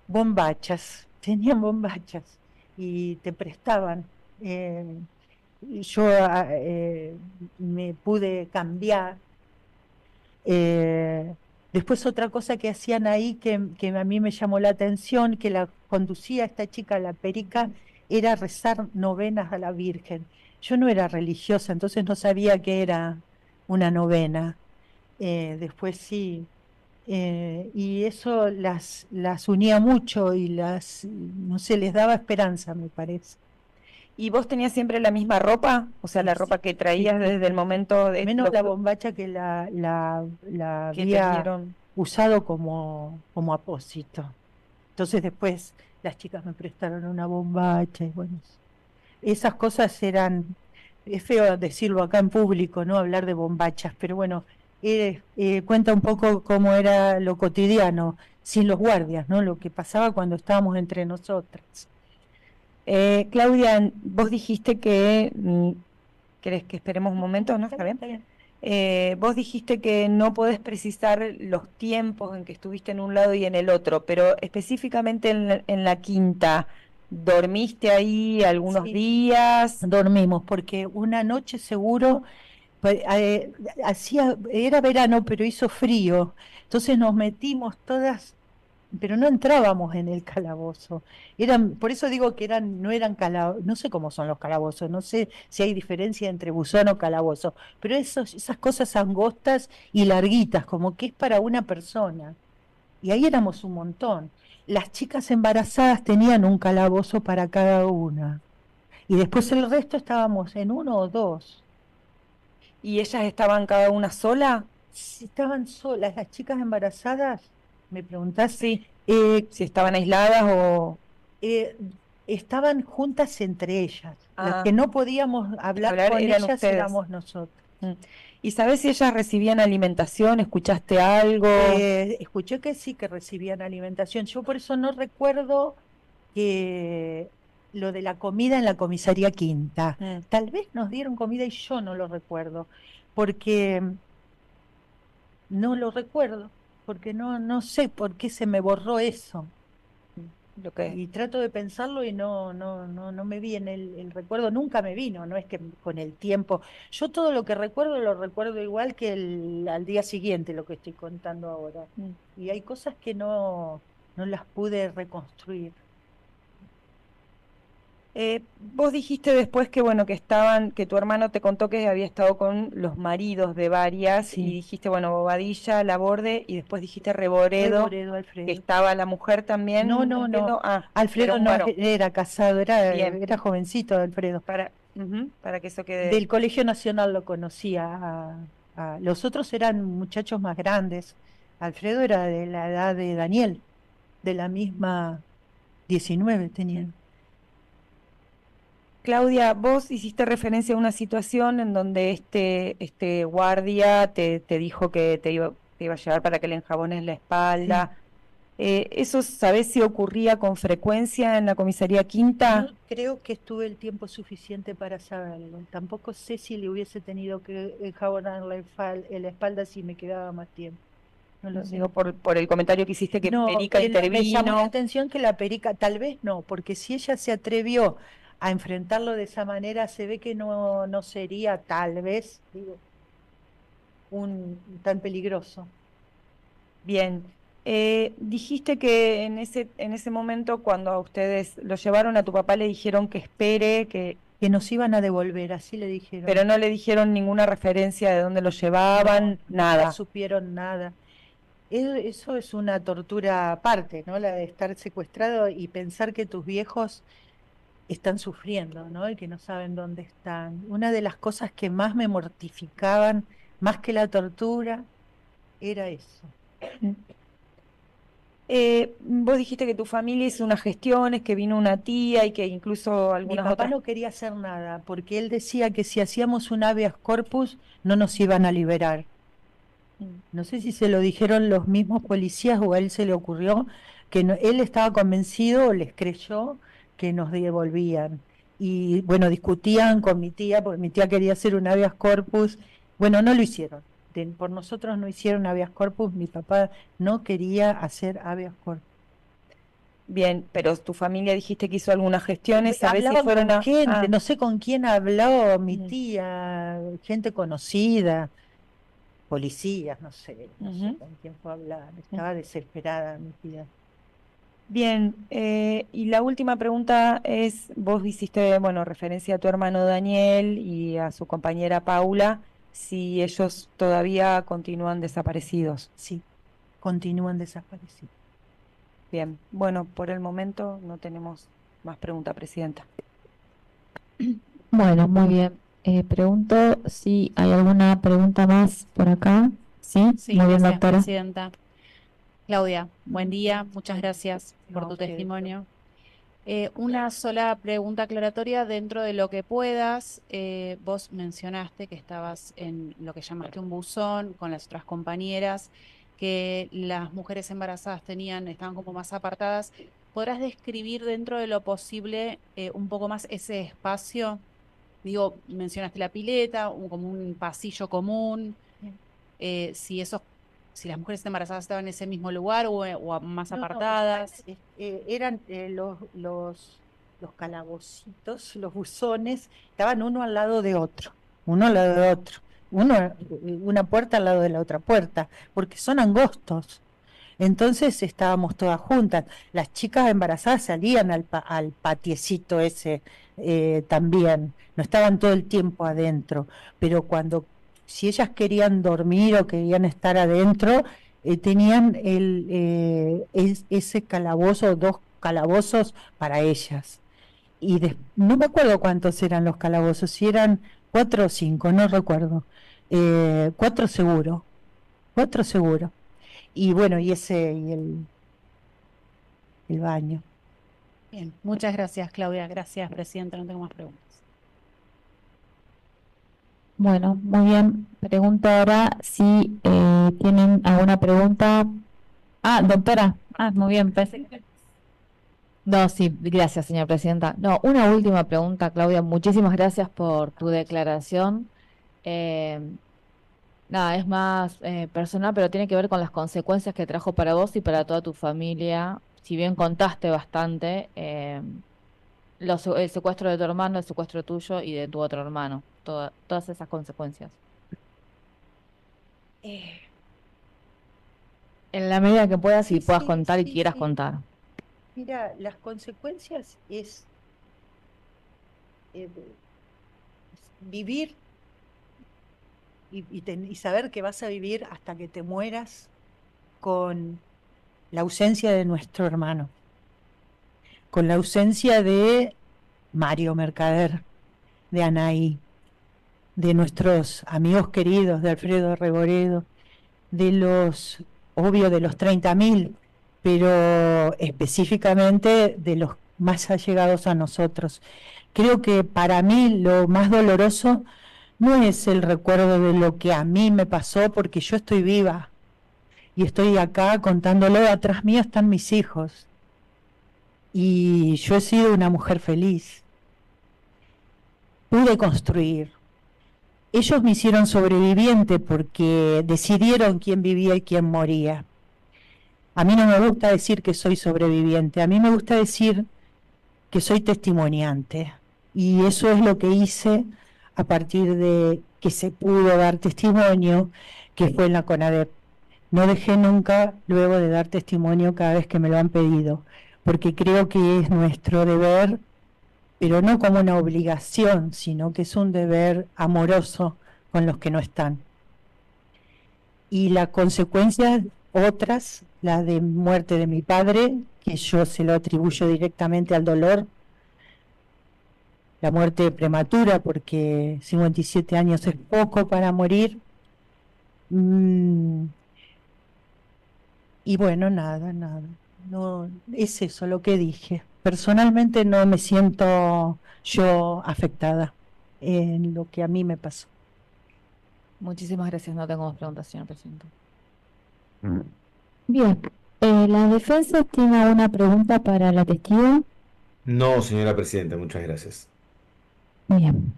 bombachas y te prestaban. Yo me pude cambiar. Después otra cosa que hacían ahí que a mí me llamó la atención, que la conducía esta chica, la perica, era rezar novenas a la Virgen. Yo no era religiosa, entonces no sabía qué era una novena. Después sí. Y eso las unía mucho y no sé, les daba esperanza, me parece. ¿Y vos tenías siempre la misma ropa? O sea, la ropa que traías desde el momento de... Menos la bombacha que la que había te dieron. usado como apósito. Entonces después las chicas me prestaron una bombacha y bueno, esas cosas eran, es feo decirlo acá en público, ¿no? Hablar de bombachas, pero bueno, cuenta un poco cómo era lo cotidiano, sin los guardias, ¿no? Lo que pasaba cuando estábamos entre nosotras. Claudia, vos dijiste que... ¿Querés que esperemos un momento? ¿No? ¿Está bien? Está bien. Vos dijiste que no podés precisar los tiempos en que estuviste en un lado y en el otro, pero específicamente en la quinta, ¿dormiste ahí algunos días? Dormimos, porque una noche seguro, era verano, pero hizo frío, entonces nos metimos todas, pero no entrábamos en el calabozo. Por eso digo que no eran calabozos, no sé cómo son los calabozos, no sé si hay diferencia entre buzón o calabozo, pero esas cosas angostas y larguitas, como que es para una persona. Y ahí éramos un montón. Las chicas embarazadas tenían un calabozo para cada una. Y después el resto estábamos en uno o dos. ¿Y ellas estaban cada una sola? Si estaban solas, las chicas embarazadas, me preguntás, Sí, si estaban aisladas o... eh, estaban juntas entre ellas. Las Ah, que no podíamos hablar con eran ellas ustedes. éramos nosotros. Mm. ¿Y sabés si ellas recibían alimentación? ¿Escuchaste algo? Escuché que sí, que recibían alimentación. Yo por eso no recuerdo que lo de la comida en la comisaría quinta. Mm. Tal vez nos dieron comida y yo no lo recuerdo, porque no lo recuerdo, porque no sé por qué se me borró eso. Lo que... Y trato de pensarlo y no me viene el recuerdo, nunca me vino, no es que con el tiempo. Yo todo lo que recuerdo lo recuerdo igual que al día siguiente, lo que estoy contando ahora. Y hay cosas que no las pude reconstruir. Vos dijiste después que bueno, que tu hermano te contó que había estado con los maridos de varias, Sí. y dijiste, bueno, Bobadilla, Laborde, y después dijiste Reboredo, Alfredo. que estaba la mujer también. No. entiendo. Ah, Alfredo era un no varón. era casado, Bien. era jovencito Alfredo. Para que eso quede... Del Colegio Nacional lo conocía. Los otros eran muchachos más grandes. Alfredo era de la edad de Daniel, de la misma 19 tenían. Claudia, vos hiciste referencia a una situación en donde este guardia te dijo que te iba a llevar para que le enjabones la espalda. ¿Eso sabés si ocurría con frecuencia en la comisaría quinta? No creo que estuve el tiempo suficiente para saberlo. Tampoco sé si le hubiese tenido que enjabonar la espalda si me quedaba más tiempo. No lo sé. Digo, por el comentario que hiciste que No, Perica me llamó la intervino. atención que la perica, tal vez no, porque si ella se atrevió a enfrentarlo de esa manera, se ve que no sería, tal vez, digo, tan peligroso. Bien. Dijiste que en ese momento, cuando a ustedes lo llevaron a tu papá, le dijeron que espere, Que nos iban a devolver, así le dijeron. pero no le dijeron ninguna referencia de dónde lo llevaban, nada. No supieron nada. Eso es una tortura aparte, ¿no? La de estar secuestrado y pensar que tus viejos están sufriendo, ¿no? Y que no saben dónde están. Una de las cosas que más me mortificaban, más que la tortura, era eso. Vos dijiste que tu familia hizo unas gestiones, que vino una tía y que incluso Mi algunas papá otras... no quería hacer nada, porque él decía que si hacíamos un habeas corpus no nos iban a liberar. No sé si se lo dijeron los mismos policías o a él se le ocurrió, que él estaba convencido o les creyó que nos devolvían. Y bueno, discutían con mi tía, porque mi tía quería hacer un habeas corpus. Bueno, no lo hicieron. Por nosotros no hicieron habeas corpus, mi papá no quería hacer habeas corpus. Bien, pero tu familia dijiste que hizo algunas gestiones, ¿sabés si Hablaban fueron con a...? gente, Ah, no sé con quién habló mi tía, gente conocida, policías, no sé con quién fue a hablar. Estaba desesperada mi tía. bien, y la última pregunta es, vos hiciste, bueno, referencia a tu hermano Daniel y a su compañera Paula, si ellos todavía continúan desaparecidos. Sí, continúan desaparecidos. Bien, bueno, por el momento no tenemos más preguntas, Presidenta. Bueno, muy bien. Pregunto si hay alguna pregunta más por acá. Sí, Sí, muy bien, gracias, doctora. Presidenta. Claudia, buen día, muchas gracias por No, tu ustedes. testimonio. Una sola pregunta aclaratoria dentro de lo que puedas. Vos mencionaste que estabas en lo que llamaste un buzón con las otras compañeras, que las mujeres embarazadas estaban como más apartadas. ¿Podrás describir dentro de lo posible un poco más ese espacio? Digo, mencionaste la pileta, como un pasillo común. Si las mujeres embarazadas estaban en ese mismo lugar o más apartadas. Eran los calabocitos, los buzones, estaban uno al lado de otro, una puerta al lado de la otra puerta, porque son angostos. Entonces estábamos todas juntas. Las chicas embarazadas salían al patiecito ese también, no estaban todo el tiempo adentro, pero si ellas querían dormir o querían estar adentro, tenían ese calabozo, 2 calabozos para ellas. Y no me acuerdo cuántos eran los calabozos, si eran 4 o 5, no recuerdo. 4 seguro, 4 seguro. Y bueno, y el baño. Bien, muchas gracias, Claudia. Gracias, Presidenta. No tengo más preguntas. Bueno, muy bien. Pregunto ahora si tienen alguna pregunta. Ah, doctora. Ah, muy bien. No, sí, gracias, señora presidenta. No, una última pregunta, Claudia. Muchísimas gracias por tu declaración. Eh, Nada, es más personal, pero tiene que ver con las consecuencias que trajo para vos y para toda tu familia. Si bien contaste bastante, el secuestro de tu hermano, el secuestro tuyo y de tu otro hermano, todas esas consecuencias. En la medida que puedas y puedas contar y quieras contar. Mira, las consecuencias es vivir y saber que vas a vivir hasta que te mueras con la ausencia de nuestro hermano, con la ausencia de Mario Mercader, de Anaí, de nuestros amigos queridos, de Alfredo Reboredo, obvio, de los 30.000, pero específicamente de los más allegados a nosotros. Creo que para mí lo más doloroso no es el recuerdo de lo que a mí me pasó, porque yo estoy viva y estoy acá contándolo. Atrás mío están mis hijos y yo he sido una mujer feliz. Pude construir. Ellos me hicieron sobreviviente porque decidieron quién vivía y quién moría. A mí no me gusta decir que soy sobreviviente, a mí me gusta decir que soy testimoniante. Y eso es lo que hice a partir de que se pudo dar testimonio, que fue en la CONADEP. No dejé nunca luego de dar testimonio cada vez que me lo han pedido, porque creo que es nuestro deber, pero no como una obligación, sino que es un deber amoroso con los que no están. Y las consecuencias otras, la de muerte de mi padre, que yo se lo atribuyo directamente al dolor, la muerte prematura, porque 57 años es poco para morir. Y bueno, nada. No, es eso lo que dije. Personalmente no me siento yo afectada en lo que a mí me pasó. Muchísimas gracias. No tengo más preguntas, señora presidenta. Bien. ¿La defensa tiene alguna pregunta para la testigo? No, señora presidenta, muchas gracias. Bien.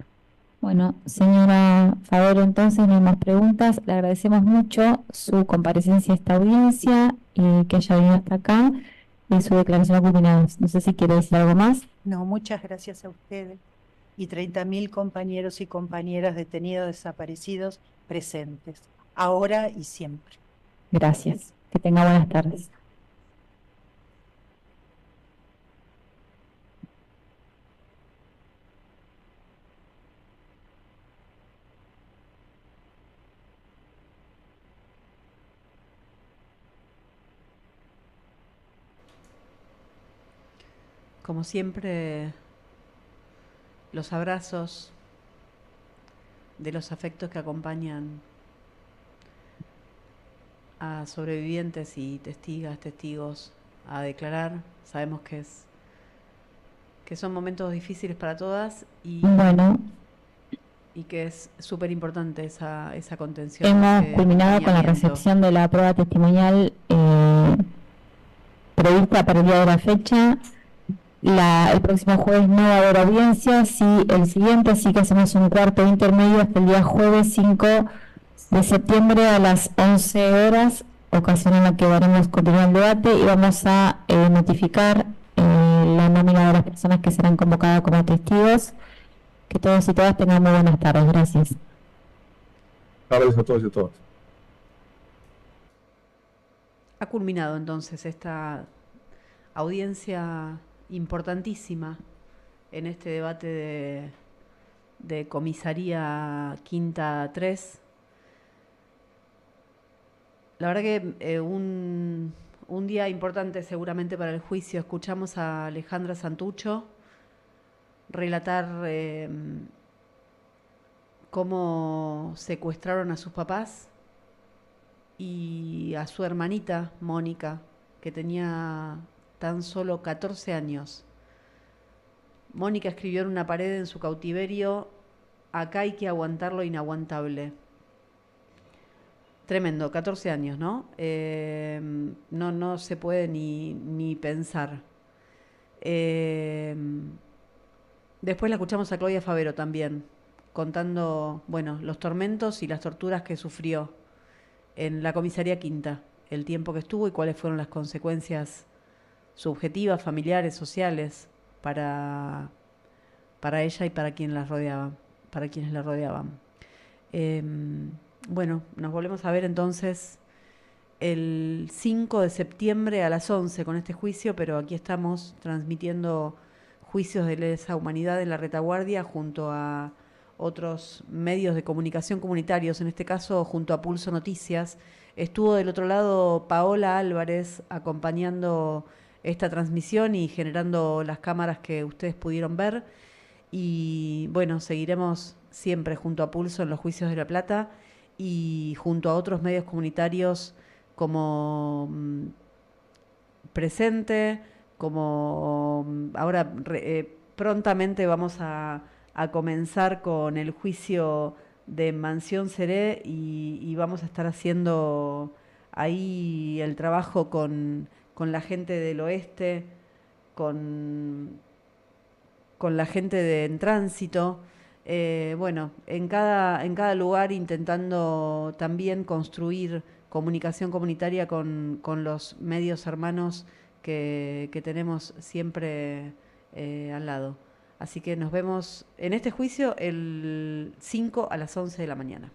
Bueno, señora Favero, entonces no hay más preguntas. Le agradecemos mucho su comparecencia a esta audiencia y que haya venido hasta acá y su declaración a culminados. No sé si quiere decir algo más. No, muchas gracias a ustedes y 30.000 compañeros y compañeras detenidos desaparecidos presentes, ahora y siempre. Gracias. Que tenga buenas tardes. Como siempre, los abrazos de los afectos que acompañan a sobrevivientes y testigos a declarar. Sabemos que son momentos difíciles para todas y que es súper importante esa contención. Hemos culminado con la recepción de la prueba testimonial prevista para el día de la fecha. El próximo jueves no va a haber audiencia, sí el siguiente, así que hacemos un cuarto intermedio hasta el día jueves 5 de septiembre a las 11 horas, ocasión en la que daremos continuar el debate y vamos a notificar la nómina de las personas que serán convocadas como testigos. Que todos y todas tengan muy buenas tardes. Gracias. Tardes a todos y a todas. Ha culminado entonces esta audiencia importantísima en este debate de Comisaría Quinta 3. La verdad que un día importante seguramente para el juicio. Escuchamos a Alejandra Santucho relatar cómo secuestraron a sus papás y a su hermanita, Mónica, que tenía tan solo 14 años. Mónica escribió en una pared en su cautiverio: acá hay que aguantar lo inaguantable. Tremendo, 14 años, ¿no? No se puede ni pensar. Después la escuchamos a Claudia Favero también, contando, bueno, los tormentos y las torturas que sufrió en la comisaría Quinta, el tiempo que estuvo y cuáles fueron las consecuencias subjetivas, familiares, sociales para ella y para quienes la rodeaban. Bueno, nos volvemos a ver entonces el 5 de septiembre a las 11 con este juicio, pero aquí estamos transmitiendo juicios de lesa humanidad en la retaguardia junto a otros medios de comunicación comunitarios, en este caso junto a Pulso Noticias. Estuvo del otro lado Paola Álvarez acompañando esta transmisión y generando las cámaras que ustedes pudieron ver. Y bueno, seguiremos siempre junto a Pulso en los juicios de La Plata y junto a otros medios comunitarios como Presente, como ahora prontamente vamos a comenzar con el juicio de Mansión Seré y vamos a estar haciendo ahí el trabajo con la gente del oeste, con la gente de En Tránsito. Bueno, en cada lugar intentando también construir comunicación comunitaria con los medios hermanos que tenemos siempre al lado. Así que nos vemos en este juicio el 5 a las 11 de la mañana.